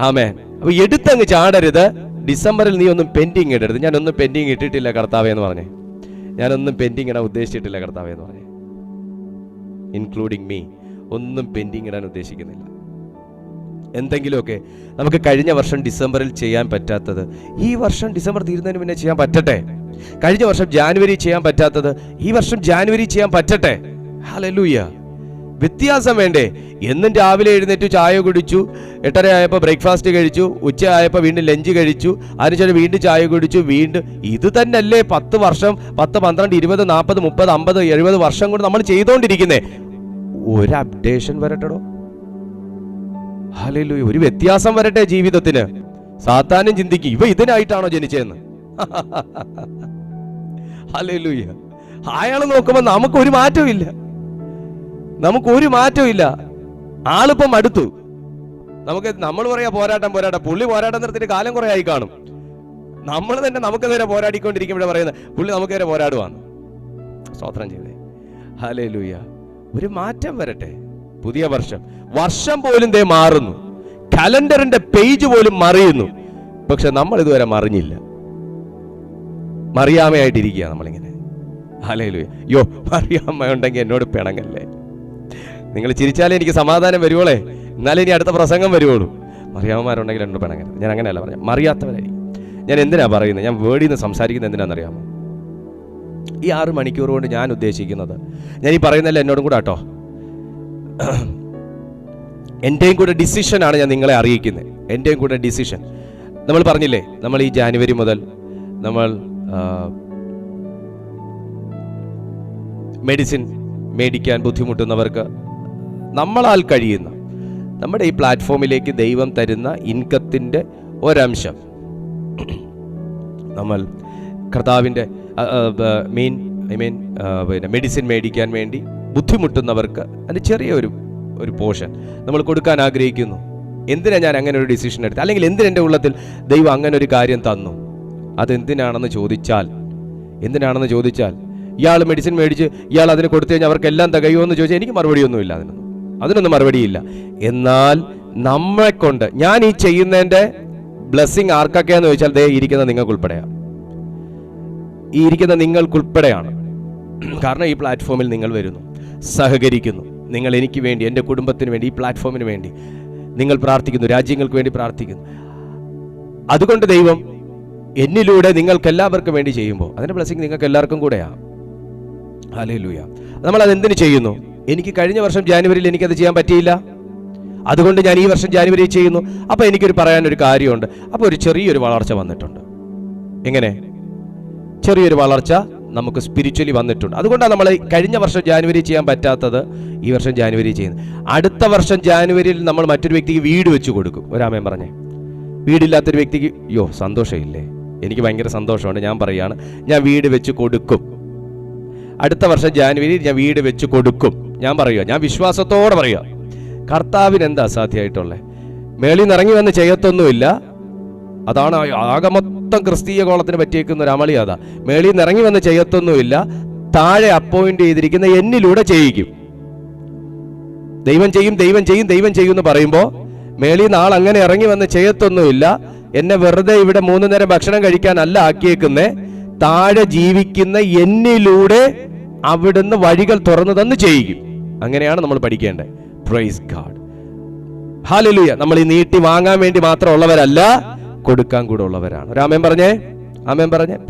ആമേൻ. അപ്പൊ എടുത്തങ്ങ് ചാടരുത്. ഡിസംബറിൽ നീ ഒന്നും പെൻഡിങ് ഇടരുത്. ഞാനൊന്നും പെൻഡിങ് ഇട്ടിട്ടില്ല കർത്താവേ എന്ന് പറഞ്ഞേ. ഞാനൊന്നും പെൻഡിങ് ഇടാൻ ഉദ്ദേശിച്ചിട്ടില്ല കർത്താവേ എന്ന് പറഞ്ഞേ. ഇൻക്ലൂഡിങ് മീ, ഒന്നും പെൻഡിങ് ഇടാൻ ഉദ്ദേശിക്കുന്നില്ല. എന്തെങ്കിലുമൊക്കെ നമുക്ക് കഴിഞ്ഞ വർഷം ഡിസംബറിൽ ചെയ്യാൻ പറ്റാത്തത് ഈ വർഷം ഡിസംബർ തീരുന്നതിന് മുന്നേ ചെയ്യാൻ പറ്റട്ടെ. കഴിഞ്ഞ വർഷം ജാനുവരി ചെയ്യാൻ പറ്റാത്തത് ഈ വർഷം ജാനുവരി ചെയ്യാൻ പറ്റട്ടെ. ഹല്ലേലൂയ. വ്യത്യാസം വേണ്ടേ? എന്നും രാവിലെ എഴുന്നേറ്റ് ചായ കുടിച്ചു, 8:30 ആയപ്പോൾ ബ്രേക്ക്ഫാസ്റ്റ് കഴിച്ചു, ഉച്ച ആയപ്പോൾ വീണ്ടും ലഞ്ച് കഴിച്ചു, അതിനുശേഷം വീണ്ടും ചായ കുടിച്ചു, വീണ്ടും ഇത് തന്നെയല്ലേ 10 വർഷം, 10, 12, 20, 40, 30, 50, 70 വർഷം കൊണ്ട് നമ്മൾ ചെയ്തുകൊണ്ടിരിക്കുന്നേ. ഒരു അപ്ഡേഷൻ വരട്ടെടോ. ഹല്ലേലൂയ. ഒരു വ്യത്യാസം വരട്ടെ ജീവിതത്തിന്. സാത്താനും ചിന്തിക്കും, ഇവ ഇതിനായിട്ടാണോ ജനിച്ചതെന്ന്. ഹല്ലേലൂയ. അയാൾ നോക്കുമ്പോൾ നമുക്കൊരു മാറ്റവും ഇല്ല. ആളിപ്പം അടുത്തു. നമ്മൾ പറയാ പോരാട്ടം. പുള്ളി പോരാട്ടം നിർത്തിയിട്ട് കാലം കുറെ ആയി കാണും. നമ്മൾ തന്നെ നമുക്ക് നേരെ പോരാടിക്കൊണ്ടിരിക്കുമ്പോഴേ പറയുന്നത് പുള്ളി നമുക്ക് നേരെ പോരാടുവാന്ന്. സ്തോത്രം ചെയ്തേ. ഹല്ലേലൂയ. ഒരു മാറ്റം വരട്ടെ. പുതിയ വർഷം പോലും ദേ മാറുന്നു, കലണ്ടറിന്റെ പേജ് പോലും മറിയുന്നു. പക്ഷെ നമ്മൾ ഇതുവരെ മറിഞ്ഞില്ല, മറിയാമയായിട്ടിരിക്കുക നമ്മളിങ്ങനെ. ഹല്ലേലൂയ. യോ, മറിയാമ്മ ഉണ്ടെങ്കിൽ എന്നോട് പിണങ്ങല്ലേ. നിങ്ങൾ ചിരിച്ചാലേ എനിക്ക് സമാധാനം വരുവോളേ, എന്നാലേ ഇനി അടുത്ത പ്രസംഗം വരുവുള്ളൂ. മറിയാമ്മമാരുണ്ടെങ്കിൽ എന്നോട് പിണങ്ങരുത്. ഞാൻ അങ്ങനെയല്ല പറഞ്ഞത്, മറിയാത്തവരായിരിക്കും. ഞാൻ എന്തിനാ പറയുന്നത്, ഞാൻ വേർഡിൽ നിന്ന് സംസാരിക്കുന്നത് എന്തിനാണെന്നറിയാമോ? ഈ 6 മണിക്കൂർ കൊണ്ട് ഞാൻ ഉദ്ദേശിക്കുന്നത്, ഞാൻ ഈ പറയുന്നതല്ല എന്നോടും കൂടെ കേട്ടോ, എൻ്റെയും കൂടെ ഡിസിഷനാണ് ഞാൻ നിങ്ങളെ അറിയിക്കുന്നത്. എൻ്റെയും കൂടെ ഡിസിഷൻ. നമ്മൾ പറഞ്ഞില്ലേ, നമ്മൾ ഈ ജാനുവരി മുതൽ നമ്മൾ മെഡിസിൻ മേടിക്കാൻ ബുദ്ധിമുട്ടുന്നവർക്ക് നമ്മളാൽ കഴിയുന്ന നമ്മുടെ ഈ പ്ലാറ്റ്ഫോമിലേക്ക് ദൈവം തരുന്ന ഇൻകത്തിൻ്റെ ഒരംശം നമ്മൾ കർത്താവിൻ്റെ പിന്നെ മെഡിസിൻ മേടിക്കാൻ വേണ്ടി ബുദ്ധിമുട്ടുന്നവർക്ക് അതിന് ചെറിയൊരു പോർഷൻ നമ്മൾ കൊടുക്കാൻ ആഗ്രഹിക്കുന്നു. എന്തിനാണ് ഞാൻ അങ്ങനെ ഒരു ഡിസിഷൻ എടുത്തത്, അല്ലെങ്കിൽ എന്തിനെൻ്റെ ഉള്ളത്തിൽ ദൈവം അങ്ങനെ ഒരു കാര്യം തന്നു? അതെന്തിനാണെന്ന് ചോദിച്ചാൽ ഇയാൾ മെഡിസിൻ മേടിച്ച് ഇയാൾ അതിന് കൊടുത്തു കഴിഞ്ഞാൽ അവർക്കെല്ലാം തികയുമോ എന്ന് ചോദിച്ചാൽ എനിക്ക് മറുപടിയൊന്നുമില്ല, അതിനൊന്നും മറുപടിയില്ല. എന്നാൽ നമ്മളെ കൊണ്ട് ഞാൻ ഈ ചെയ്യുന്നതിൻ്റെ ബ്ലെസ്സിങ് ആർക്കൊക്കെയാന്ന് ചോദിച്ചാൽ ദേ ഇരിക്കുന്ന നിങ്ങൾക്കുൾപ്പെടെയാണ്. കാരണം ഈ പ്ലാറ്റ്ഫോമിൽ നിങ്ങൾ വരുന്നു, സഹകരിക്കുന്നു, നിങ്ങൾ എനിക്ക് വേണ്ടി, എൻ്റെ കുടുംബത്തിന് വേണ്ടി, ഈ പ്ലാറ്റ്ഫോമിന് വേണ്ടി നിങ്ങൾ പ്രാർത്ഥിക്കുന്നു, രാജ്യങ്ങൾക്ക് വേണ്ടി പ്രാർത്ഥിക്കുന്നു. അതുകൊണ്ട് ദൈവം എന്നിലൂടെ നിങ്ങൾക്ക് എല്ലാവർക്കും വേണ്ടി ചെയ്യുമ്പോൾ അതിൻ്റെ ബ്ലെസ്സിങ് നിങ്ങൾക്ക് എല്ലാവർക്കും കൂടെയാണ്. ഹല്ലേലൂയ. നമ്മളത് എന്തിനു ചെയ്യുന്നു? എനിക്ക് കഴിഞ്ഞ വർഷം ജാനുവരിയിൽ എനിക്കത് ചെയ്യാൻ പറ്റിയില്ല, അതുകൊണ്ട് ഞാൻ ഈ വർഷം ജാനുവരിയിൽ ചെയ്യുന്നു. അപ്പോൾ എനിക്കൊരു പറയാനൊരു കാര്യമുണ്ട്. അപ്പോൾ ഒരു ചെറിയൊരു വളർച്ച വന്നിട്ടുണ്ട്. എങ്ങനെ? ചെറിയൊരു വളർച്ച നമുക്ക് സ്പിരിച്വലി വന്നിട്ടുണ്ട്. അതുകൊണ്ടാണ് നമ്മൾ കഴിഞ്ഞ വർഷം ജാനുവരി ചെയ്യാൻ പറ്റാത്തത് ഈ വർഷം ജാനുവരി ചെയ്യുന്നത്. അടുത്ത വർഷം ജാനുവരിയിൽ നമ്മൾ മറ്റൊരു വ്യക്തിക്ക് വീട് വെച്ച് കൊടുക്കും. ഒരാമയം പറഞ്ഞേ. വീടില്ലാത്തൊരു വ്യക്തിക്ക് സന്തോഷമില്ലേ? എനിക്ക് ഭയങ്കര സന്തോഷമുണ്ട്. ഞാൻ പറയുകയാണ്, ഞാൻ വീട് വെച്ച് കൊടുക്കും. അടുത്ത വർഷം ജാനുവരിയിൽ ഞാൻ വീട് വെച്ച് കൊടുക്കും. ഞാൻ പറയുക, ഞാൻ വിശ്വാസത്തോടെ പറയുക. കർത്താവിന് എന്താ അസാധ്യമായിട്ടുള്ളത്? മേളിൽ നിന്ന് ഇറങ്ങി വന്ന് ചെയ്യത്തൊന്നുമില്ല. അതാണ് ആകെ മൊത്തം ക്രിസ്തീയ കോളത്തിന് പറ്റിയേക്കുന്ന ഒരു അമളി. അതാ, മേളിൽ നിന്ന് ഇറങ്ങി വന്ന് ചെയ്യത്തൊന്നുമില്ല, താഴെ അപ്പോയിന്റ് ചെയ്തിരിക്കുന്ന എന്നിലൂടെ ചെയ്യിക്കും. ദൈവം ചെയ്യും എന്ന് പറയുമ്പോൾ മേളിൽ നിന്ന് ആൾ അങ്ങനെ ഇറങ്ങി വന്ന് ചെയ്യത്തൊന്നുമില്ല. എന്നെ വെറുതെ ഇവിടെ 3 നേരം ഭക്ഷണം കഴിക്കാനല്ല ആക്കിയേക്കുന്നേ, താഴെ ജീവിക്കുന്ന എന്നിലൂടെ അവിടുന്ന് വഴികൾ തുറന്നു തന്ന് ചെയ്യിക്കും. അങ്ങനെയാണ് നമ്മൾ പഠിക്കേണ്ടത്. Praise God. ഹല്ലേലൂയ. നമ്മൾ ഈ നീട്ടി വാങ്ങാൻ വേണ്ടി മാത്രമുള്ളവരല്ല, കൊടുക്കാൻ കൂടെ ഉള്ളവരാണ്. ഒരു ആമേൻ പറഞ്ഞേ.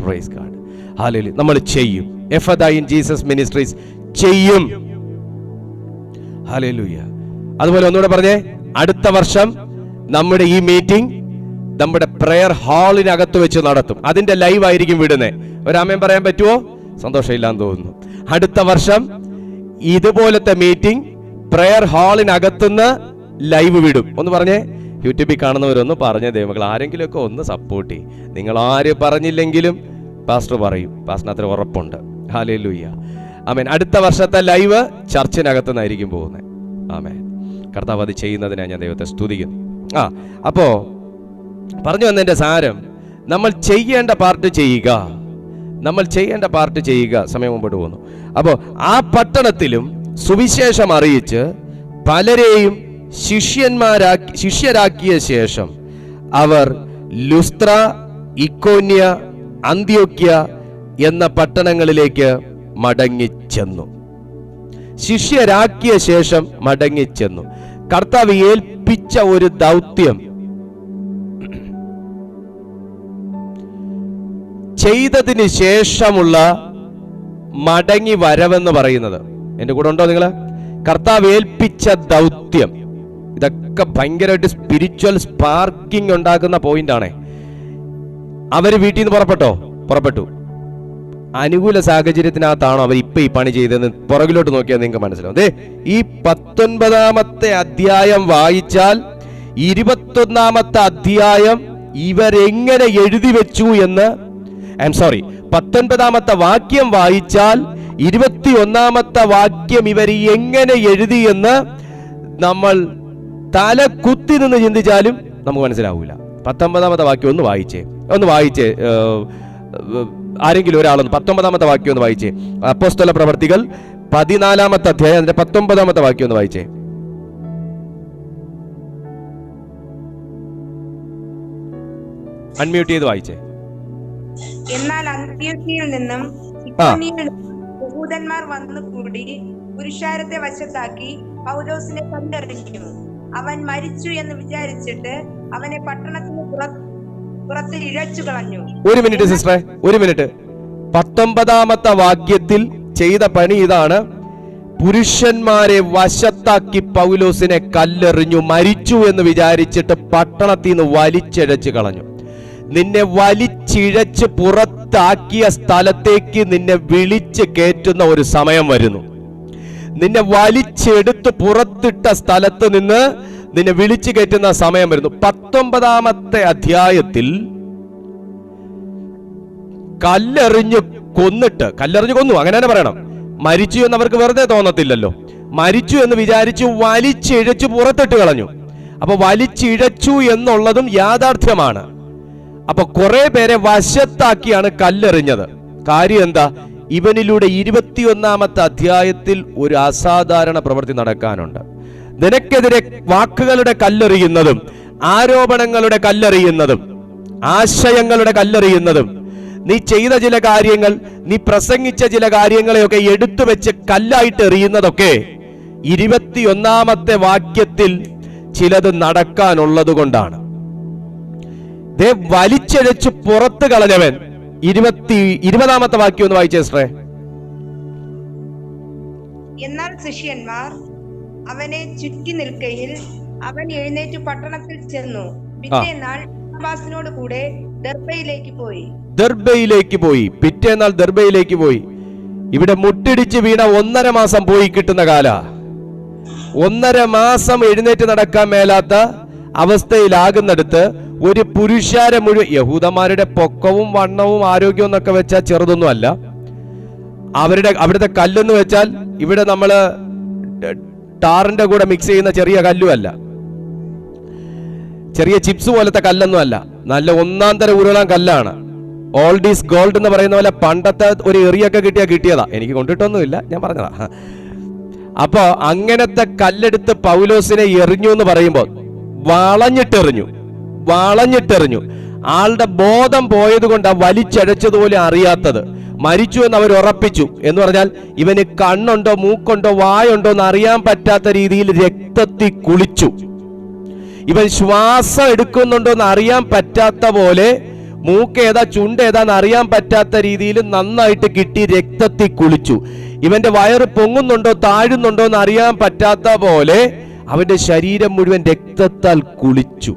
Praise God. ഹല്ലേലൂയ. നമ്മൾ ചെയ്യും. എഫദ ഇൻ ജീസസ് മിനിസ്ട്രീസ് ചെയ്യും. ഹല്ലേലൂയ. അതുപോലെ ഒന്നുകൂടെ പറഞ്ഞേ, അടുത്ത വർഷം നമ്മുടെ ഈ മീറ്റിംഗ് നമ്മുടെ പ്രെയർ ഹാളിനകത്ത് വെച്ച് നടത്തും. അതിന്റെ ലൈവ് ആയിരിക്കും വിടുന്നേ. ഒരാമേൻ പറയാൻ പറ്റുമോ? സന്തോഷമില്ലാന്ന് തോന്നുന്നു. അടുത്ത വർഷം ഇതുപോലത്തെ മീറ്റിംഗ് പ്രെയർ ഹാളിനകത്തുനിന്ന് ലൈവ് വിടും. ഒന്ന് പറഞ്ഞേ. യൂട്യൂബിൽ കാണുന്നവരൊന്ന് പറഞ്ഞേ ദൈവമക്കൾ. ആരെങ്കിലുമൊക്കെ ഒന്ന് സപ്പോർട്ട് ചെയ്യും. നിങ്ങൾ ആര് പറഞ്ഞില്ലെങ്കിലും പാസ്റ്റർ പറയും. പാസ്റ്ററിന് അത്ര ഉറപ്പുണ്ട്. ഹല്ലേലൂയ. ആമേൻ. അടുത്ത വർഷത്തെ ലൈവ് ചർച്ചിനകത്തുനിന്നായിരിക്കും പോകുന്നത്. ആമേൻ. കർത്താവ് അത് ചെയ്യുന്നതിനാണ് ഞാൻ ദൈവത്തെ സ്തുതിക്കുന്നു. അപ്പോ പറഞ്ഞു വന്നതിന്റെ സാരം, നമ്മൾ ചെയ്യേണ്ട പാർട്ട് ചെയ്യുക. സമയം മുമ്പോട്ട് പോകുന്നു. അപ്പോൾ ആ പട്ടണത്തിലും സുവിശേഷം അറിയിച്ച് പലരെയും ശിഷ്യരാക്കിയ ശേഷം അവർ ലുസ്ത്ര, ഇക്കോന്യ, അന്ത്യോക്യ എന്ന പട്ടണങ്ങളിലേക്ക് മടങ്ങിച്ചെന്നു. ശിഷ്യരാക്കിയ ശേഷം മടങ്ങിച്ചെന്നു. കർത്താവ് ഏൽപ്പിച്ച ഒരു ദൗത്യം ചെയ്തതിന് ശേഷമുള്ള മടങ്ങി വരവെന്ന് പറയുന്നത്. എൻ്റെ കൂടെ ഉണ്ടോ നിങ്ങൾ? കർത്താവ് ഏൽപ്പിച്ച ദൗത്യം. ഇതൊക്കെ ഭയങ്കരമായിട്ട് സ്പിരിച്വൽ സ്പാർക്കിംഗ് ഉണ്ടാക്കുന്ന പോയിന്റ് ആണേ. അവര് വീട്ടിൽ നിന്ന് പുറപ്പെട്ടു. അനുകൂല സാഹചര്യത്തിനകത്താണോ അവർ ഇപ്പൊ ഈ പണി ചെയ്തതെന്ന് പുറകിലോട്ട് നോക്കിയാൽ നിങ്ങൾക്ക് മനസ്സിലാവും. ഈ 19-ാമത്തെ അധ്യായം വായിച്ചാൽ 21-ാമത്തെ അധ്യായം ഇവരെങ്ങനെ എഴുതി വെച്ചു എന്ന്, 19-ാമത്തെ വാക്യം വായിച്ചാൽ 21-ാമത്തെ വാക്യം ഇവർ എങ്ങനെ എഴുതിയെന്ന് നമ്മൾ തല കുത്തി നിന്ന് ചിന്തിച്ചാലും നമുക്ക് മനസ്സിലാവൂല. 19-ാമത്തെ വാക്യം ഒന്ന് വായിച്ചേ. ഒന്ന് വായിച്ചേ, ആരെങ്കിലും ഒരാളൊന്ന് 19-ാമത്തെ വാക്യം ഒന്ന് വായിച്ചേ. അപ്പോസ്തല പ്രവർത്തികൾ 14-ാമത്തെ അധ്യായം അതിന്റെ 19-ാമത്തെ വാക്യം ഒന്ന് വായിച്ചേ. അൺമ്യൂട്ട് ചെയ്ത് വായിച്ചേ. എന്നാൽ അന്ത്യോക്യയിൽ നിന്നും യഹൂദന്മാർ വന്നുകൂടി പുരുഷാരത്തെ വശത്താക്കി പൗലോസിനെ കല്ലെറിഞ്ഞു. അവൻ മരിച്ചു എന്ന് വിചാരിച്ചിട്ട് അവനെ പട്ടണത്തിന് പുറത്ത് ഇഴച്ചു കളഞ്ഞു. ഒരു മിനിറ്റ് സിസ്റ്ററെ, ഒരു മിനിറ്റ്. 19-ാമത്തെ വാക്യത്തിൽ ചെയ്ത പണി ഇതാണ്. പുരുഷന്മാരെ വശത്താക്കി പൗലോസിനെ കല്ലെറിഞ്ഞു. മരിച്ചു എന്ന് വിചാരിച്ചിട്ട് പട്ടണത്തിൽ നിന്ന് വലിച്ചിഴച്ചു കളഞ്ഞു. നിന്നെ വലിച്ചിഴച്ച് പുറത്താക്കിയ സ്ഥലത്തേക്ക് നിന്നെ വിളിച്ച് കയറ്റുന്ന ഒരു സമയം വരുന്നു. നിന്നെ വലിച്ചെടുത്ത് പുറത്തിട്ട സ്ഥലത്ത് നിന്ന് നിന്നെ വിളിച്ചു കയറ്റുന്ന സമയം വരുന്നു. 19-ാമത്തെ അധ്യായത്തിൽ കല്ലെറിഞ്ഞു കൊന്നു, അങ്ങനെ തന്നെ പറയണം. മരിച്ചു എന്ന് അവർക്ക് വെറുതെ തോന്നത്തില്ലല്ലോ. മരിച്ചു എന്ന് വിചാരിച്ച് വലിച്ചിഴച്ചു പുറത്തിട്ട് കളഞ്ഞു. അപ്പൊ വലിച്ചിഴച്ചു എന്നുള്ളതും യാഥാർത്ഥ്യമാണ്. അപ്പൊ കുറെ പേരെ വശത്താക്കിയാണ് കല്ലെറിഞ്ഞത്. കാര്യം എന്താ? ഇവനിലൂടെ 21-ാമത്തെ അധ്യായത്തിൽ ഒരു അസാധാരണ പ്രവൃത്തി നടക്കാനുണ്ട്. നിനക്കെതിരെ വാക്കുകളുടെ കല്ലെറിയുന്നതും ആരോപണങ്ങളുടെ കല്ലെറിയുന്നതും ആശയങ്ങളുടെ കല്ലെറിയുന്നതും നീ ചെയ്ത ചില കാര്യങ്ങൾ, നീ പ്രസംഗിച്ച ചില കാര്യങ്ങളെയൊക്കെ എടുത്തു വെച്ച് കല്ലായിട്ട് എറിയുന്നതൊക്കെ 21-ാമത്തെ വാക്യത്തിൽ ചിലത് നടക്കാനുള്ളത് കൊണ്ടാണ്. വലിച്ചഴച്ച് പുറത്ത് കളഞ്ഞവൻ 20-ാമത്തെ വാക്യം ഒന്ന് വായിച്ചേ സിസ്റ്ററെ. എന്നാൽ ശിഷ്യന്മാർ അവനെ ചുറ്റി നിൽക്കയിൽ അവൻ എഴുന്നേറ്റ് പട്ടണത്തിൽ ചെന്നു. പിറ്റേന്നാൾ ബർന്നബാസിനോട് കൂടെ ദർബയിലേക്ക് പോയി. പിറ്റേന്നാൾ ദർബയിലേക്ക് പോയി. ഇവിടെ മുട്ടിടിച്ച് വീണ 1.5 മാസം പോയി കിട്ടുന്ന കാല. 1.5 മാസം എഴുന്നേറ്റ് നടക്കാൻ മേലാത്ത അവസ്ഥയിലാകുന്നിടത്ത് ഒരു പുരുഷാരം മുഴുവൻ, യഹൂദന്മാരുടെ പൊക്കവും വണ്ണവും ആരോഗ്യവും എന്നൊക്കെ വെച്ചാൽ ചെറുതൊന്നും അല്ല. അവിടുത്തെ കല്ലെന്ന് വെച്ചാൽ ഇവിടെ നമ്മള് ടാറിന്റെ കൂടെ മിക്സ് ചെയ്യുന്ന ചെറിയ കല്ലുമല്ല, ചെറിയ ചിപ്സ് പോലത്തെ കല്ലൊന്നും അല്ല. നല്ല 1-ാം തരം ഉരുളാൻ കല്ലാണ്. ഓൾഡ് ഈസ് ഗോൾഡ് എന്ന് പറയുന്ന പോലെ പണ്ടത്തെ ഒരു എറിയൊക്കെ കിട്ടിയതാ. എനിക്ക് കൊണ്ടിട്ടൊന്നുമില്ല, ഞാൻ പറഞ്ഞതാ. അപ്പൊ അങ്ങനത്തെ കല്ലെടുത്ത് പൗലോസിനെ എറിഞ്ഞു എന്ന് പറയുമ്പോൾ വളഞ്ഞിട്ടെറിഞ്ഞു. ആളുടെ ബോധം പോയത് കൊണ്ട് വലിച്ചഴച്ചതുപോലെ അറിയാത്തത്. മരിച്ചു എന്ന് അവർ ഉറപ്പിച്ചു എന്ന് പറഞ്ഞാൽ ഇവന് കണ്ണുണ്ടോ മൂക്കുണ്ടോ വായുണ്ടോ എന്ന് അറിയാൻ പറ്റാത്ത രീതിയിൽ രക്തത്തിൽ കുളിച്ചു. ഇവൻ ശ്വാസം എടുക്കുന്നുണ്ടോ എന്ന് അറിയാൻ പറ്റാത്ത പോലെ, മൂക്ക് ഏതാ ചുണ്ട് ഏതാന്ന് അറിയാൻ പറ്റാത്ത രീതിയിൽ നന്നായിട്ട് കിട്ടി രക്തത്തിൽ കുളിച്ചു. ഇവന്റെ വയറ് പൊങ്ങുന്നുണ്ടോ താഴുന്നുണ്ടോ എന്ന് അറിയാൻ പറ്റാത്ത പോലെ അവന്റെ ശരീരം മുഴുവൻ രക്തത്താൽ കുളിച്ചു.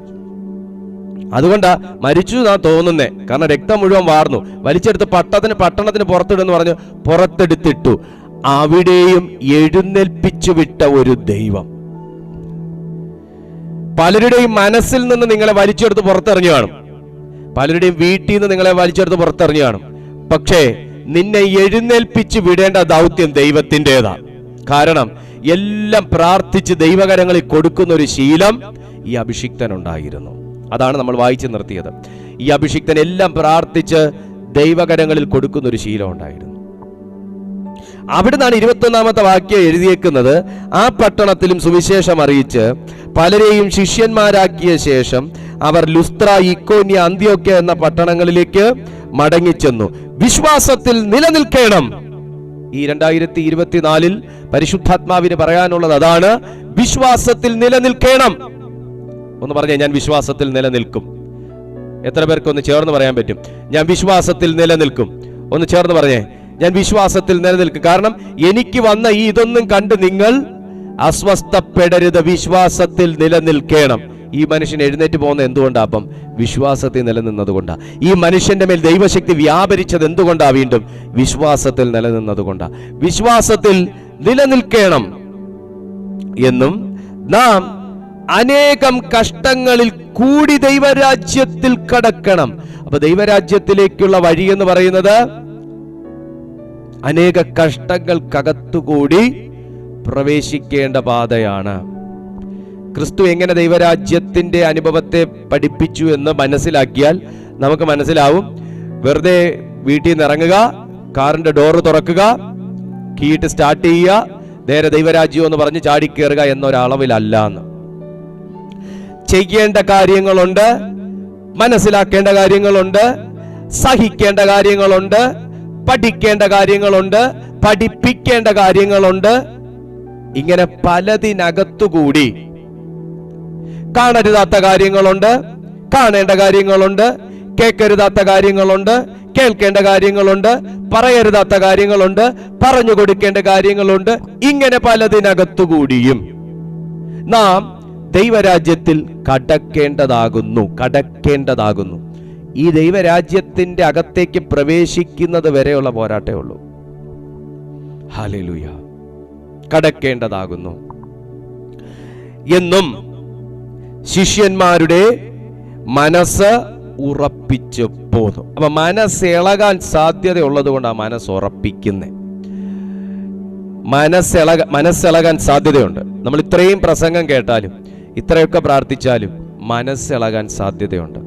അതുകൊണ്ടാ മരിച്ചു എന്നാ തോന്നുന്നേ, കാരണം രക്തം മുഴുവൻ വാർന്നു. വലിച്ചെടുത്ത് പട്ടണത്തിന് പുറത്തിടുന്ന് പറഞ്ഞു, പുറത്തെടുത്തിട്ടു. അവിടെയും എഴുന്നേൽപ്പിച്ചു വിട്ട ഒരു ദൈവം. പലരുടെയും മനസ്സിൽ നിന്ന് നിങ്ങളെ വലിച്ചെടുത്ത് പുറത്തെറിഞ്ഞു കാണും, പലരുടെയും വീട്ടിൽ നിന്ന് നിങ്ങളെ വലിച്ചെടുത്ത് പുറത്തെറിഞ്ഞു കാണും. പക്ഷേ നിന്നെ എഴുന്നേൽപ്പിച്ചു വിടേണ്ട ദൗത്യം ദൈവത്തിൻ്റെതാ. കാരണം എല്ലാം പ്രാർത്ഥിച്ച് ദൈവകരങ്ങളിൽ കൊടുക്കുന്ന ഒരു ശീലം ഈ അഭിഷിക്തനുണ്ടായിരുന്നു. അതാണ് നമ്മൾ വായിച്ചു നിർത്തിയത്. ഈ അഭിഷിക്തൻ എല്ലാം പ്രാർത്ഥിച്ച് ദൈവകരങ്ങളിൽ കൊടുക്കുന്ന ഒരു ശീലം ഉണ്ടായിരുന്നു. അവിടുന്നാണ് 21-ാമത്തെ വാക്യം എഴുതിയേക്കുന്നത്. ആ പട്ടണത്തിലും സുവിശേഷം അറിയിച്ച് പലരെയും ശിഷ്യന്മാരാക്കിയ ശേഷം അവർ ലുസ്ത്ര, ഇക്കോന്യ, അന്ത്യോക്യ എന്ന പട്ടണങ്ങളിലേക്ക് മടങ്ങിച്ചെന്നു. വിശ്വാസത്തിൽ നിലനിൽക്കണം. ഈ 2024 പരിശുദ്ധാത്മാവിന് പറയാനുള്ളത് അതാണ്. വിശ്വാസത്തിൽ നിലനിൽക്കണം. ഒന്ന് പറഞ്ഞേ, ഞാൻ വിശ്വാസത്തിൽ നിലനിൽക്കും. എത്ര പേർക്ക് ഒന്ന് ചേർന്ന് പറയാൻ പറ്റും? ഞാൻ വിശ്വാസത്തിൽ നിലനിൽക്കും. ഒന്ന് ചേർന്ന് പറഞ്ഞേ, ഞാൻ വിശ്വാസത്തിൽ നിലനിൽക്കും. കാരണം എനിക്ക് വന്ന ഈ ഇതൊന്നും കണ്ട് നിങ്ങൾ അസ്വസ്ഥപ്പെടരുത്, വിശ്വാസത്തിൽ നിലനിൽക്കണം. ഈ മനുഷ്യൻ എഴുന്നേറ്റ് പോകുന്ന എന്തുകൊണ്ടാ? അപ്പം വിശ്വാസത്തിൽ നിലനിന്നത് കൊണ്ടാ. ഈ മനുഷ്യന്റെ മേൽ ദൈവശക്തി വ്യാപരിച്ചത് എന്തുകൊണ്ടാ? വീണ്ടും വിശ്വാസത്തിൽ നിലനിന്നത് കൊണ്ടാ. വിശ്വാസത്തിൽ നിലനിൽക്കണം എന്നും നാം അനേകം കഷ്ടങ്ങളിൽ കൂടി ദൈവരാജ്യത്തിൽ കടക്കണം. അപ്പൊ ദൈവരാജ്യത്തിലേക്കുള്ള വഴി എന്ന് പറയുന്നത് അനേക കഷ്ടങ്ങൾക്കകത്തുകൂടി പ്രവേശിക്കേണ്ട പാതയാണ്. ക്രിസ്തു എങ്ങനെ ദൈവരാജ്യത്തിന്റെ അനുഭവത്തെ പഠിപ്പിച്ചു എന്ന് മനസ്സിലാക്കിയാൽ നമുക്ക് മനസ്സിലാവും. വെറുതെ വീട്ടിൽ നിന്ന് ഇറങ്ങുക, കാറിന്റെ ഡോറ് തുറക്കുക, കീട്ട് സ്റ്റാർട്ട് ചെയ്യുക, നേരെ ദൈവരാജ്യം എന്ന് പറഞ്ഞ് ചാടിക്കേറുക എന്നൊരളവിലല്ല എന്ന്. ചെയ്യേണ്ട കാര്യങ്ങളുണ്ട്, മനസ്സിലാക്കേണ്ട കാര്യങ്ങളുണ്ട്, സഹിക്കേണ്ട കാര്യങ്ങളുണ്ട്, പഠിക്കേണ്ട കാര്യങ്ങളുണ്ട്, പഠിപ്പിക്കേണ്ട കാര്യങ്ങളുണ്ട്. ഇങ്ങനെ പലതിനകത്തുകൂടി കാണരുതാത്ത കാര്യങ്ങളുണ്ട്, കാണേണ്ട കാര്യങ്ങളുണ്ട്, കേൾക്കരുതാത്ത കാര്യങ്ങളുണ്ട്, കേൾക്കേണ്ട കാര്യങ്ങളുണ്ട്, പറയരുതാത്ത കാര്യങ്ങളുണ്ട്, പറഞ്ഞു കൊടുക്കേണ്ട കാര്യങ്ങളുണ്ട്. ഇങ്ങനെ പലതിനകത്തുകൂടിയും നാം ദൈവരാജ്യത്തിൽ കടക്കേണ്ടതാകുന്നു. ഈ ദൈവരാജ്യത്തിന്റെ അകത്തേക്ക് പ്രവേശിക്കുന്നത് വരെയുള്ള പോരാട്ടേ ഉള്ളൂ. ഹല്ലേലൂയ. കടക്കേണ്ടതാകുന്നു എന്നും ശിഷ്യന്മാരുടെ മനസ്സ് ഉറപ്പിച്ചു പോന്നു. അപ്പൊ മനസ്സിളകാൻ സാധ്യതയുള്ളത് കൊണ്ടാണ് മനസ്സുറപ്പിക്കുന്നത്. മനസ്സിളകാൻ സാധ്യതയുണ്ട്. നമ്മൾ ഇത്രയും പ്രസംഗം കേട്ടാലും ഇത്രയൊക്കെ പ്രാർത്ഥിച്ചാലും മനസ്സിളകാൻ സാധ്യതയുണ്ട്.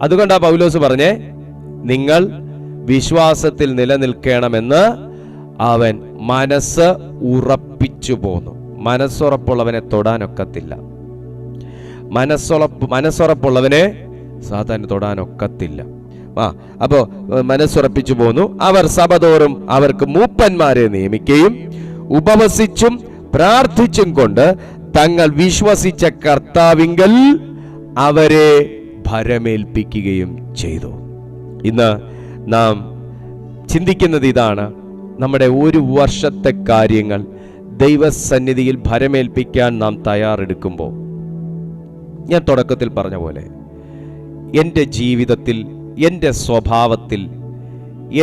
അതുകൊണ്ടാണ് പൗലോസ് പറഞ്ഞേ, നിങ്ങൾ വിശ്വാസത്തിൽ നിലനിൽക്കണമെന്ന് അവൻ മനസ്സ് ഉറപ്പിച്ചു പോന്നു. മനസ്സുറപ്പുള്ളവനെ തൊടാനൊക്കത്തില്ല. മനസ്സുറപ്പുള്ളവനെ സാത്താന് തൊടാനൊക്കത്തില്ല. അപ്പോ മനസ്സുറപ്പിച്ചു പോന്നു. അവർ സഭതോറും അവർക്ക് മൂപ്പന്മാരെ നിയമിക്കുകയും ഉപവസിച്ചും പ്രാർത്ഥിച്ചും കൊണ്ട് തങ്ങൾ വിശ്വസിച്ച കർത്താവിങ്കൽ അവരെ ഭരമേൽപ്പിക്കുകയും ചെയ്തു. ഇന്ന് നാം ചിന്തിക്കുന്നത് ഇതാണ്. നമ്മുടെ ഒരു വർഷത്തെ കാര്യങ്ങൾ ദൈവസന്നിധിയിൽ ഭരമേൽപ്പിക്കാൻ നാം തയ്യാറെടുക്കുമ്പോൾ, ഞാൻ തുടക്കത്തിൽ പറഞ്ഞ പോലെ, എൻ്റെ ജീവിതത്തിൽ, എൻ്റെ സ്വഭാവത്തിൽ,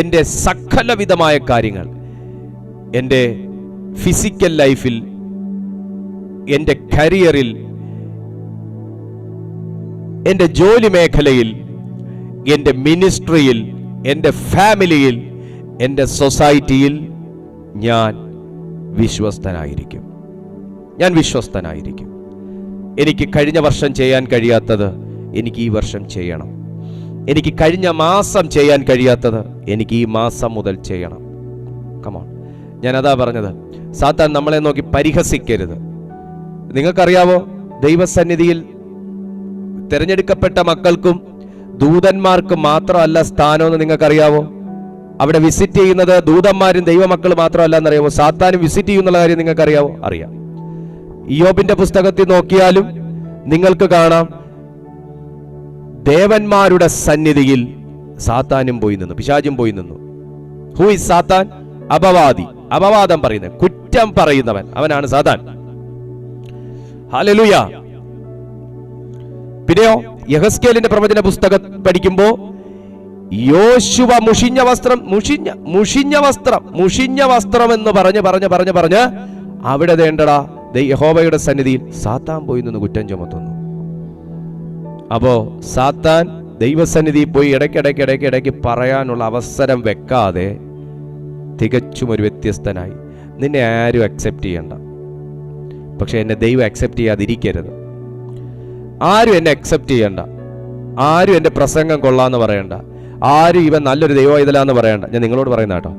എൻ്റെ സകലവിധമായ കാര്യങ്ങൾ, എൻ്റെ ഫിസിക്കൽ ലൈഫിൽ, എൻ്റെ കരിയറിൽ, എൻ്റെ ജോലി മേഖലയിൽ, എൻ്റെ മിനിസ്ട്രിയിൽ, എൻ്റെ ഫാമിലിയിൽ, എൻ്റെ സൊസൈറ്റിയിൽ ഞാൻ വിശ്വസ്തനായിരിക്കും. എനിക്ക് കഴിഞ്ഞ വർഷം ചെയ്യാൻ കഴിയാത്തത് എനിക്ക് ഈ വർഷം ചെയ്യണം. എനിക്ക് കഴിഞ്ഞ മാസം ചെയ്യാൻ കഴിയാത്തത് എനിക്ക് ഈ മാസം മുതൽ ചെയ്യണം. കമോൺ, ഞാനതാ പറഞ്ഞത്. സാത്താൻ നമ്മളെ നോക്കി പരിഹസിക്കരുത്. നിങ്ങൾക്കറിയാവോ, ദൈവസന്നിധിയിൽ തിരഞ്ഞെടുക്കപ്പെട്ട മക്കൾക്കും ദൂതന്മാർക്കും മാത്രമല്ല സ്ഥാനമെന്ന് നിങ്ങൾക്കറിയാവോ? അവിടെ വിസിറ്റ് ചെയ്യുന്നത് ദൂതന്മാരും ദൈവമക്കൾ മാത്രമല്ല എന്നറിയാവോ? സാത്താനും വിസിറ്റ് ചെയ്യുന്നുള്ള കാര്യം നിങ്ങൾക്കറിയാവോ? അറിയാം. ഇയ്യോബിന്റെ പുസ്തകത്തിൽ നോക്കിയാലും നിങ്ങൾക്ക് കാണാം, ദേവന്മാരുടെ സന്നിധിയിൽ സാത്താനും പോയി നിന്നു, പിശാചും പോയി നിന്നു. ഹൂ ഈസ് സാത്താൻ? അപവാദി, അപവാദം പറയുന്നത്, കുറ്റം പറയുന്നവൻ, അവനാണ് സാത്താൻ. ഹല്ലേലൂയ. പിന്നെയോ യെഹെസ്കേലിന്റെ പ്രവചന പുസ്തകം പഠിക്കുമ്പോ യോശുവ മുഷിഞ്ഞ വസ്ത്രം എന്ന് പറഞ്ഞ് അവിടെ വേണ്ടടാ യഹോവയുടെ സന്നിധിയിൽ സാത്താൻ പോയി നിന്ന് കുറ്റം ചുമത്തുന്നു. അപ്പോ സാത്താൻ ദൈവസന്നിധിയിൽ പോയി ഇടയ്ക്കിടയ്ക്ക് പറയാനുള്ള അവസരം വെക്കാതെ തികച്ചും ഒരു വ്യത്യസ്തനായി, നിന്നെ ആരും അക്സെപ്റ്റ് ചെയ്യണ്ട, പക്ഷെ എന്നെ ദൈവം അക്സെപ്റ്റ് ചെയ്യാതിരിക്കരുത്. ആരും എന്നെ അക്സെപ്റ്റ് ചെയ്യണ്ട, ആരും എൻ്റെ പ്രസംഗം കൊള്ളാന്ന് പറയണ്ട, ആരും ഇവൻ നല്ലൊരു ദൈവം ഇതിലാന്ന് പറയണ്ട. ഞാൻ നിങ്ങളോട് പറയുന്ന കേട്ടോ,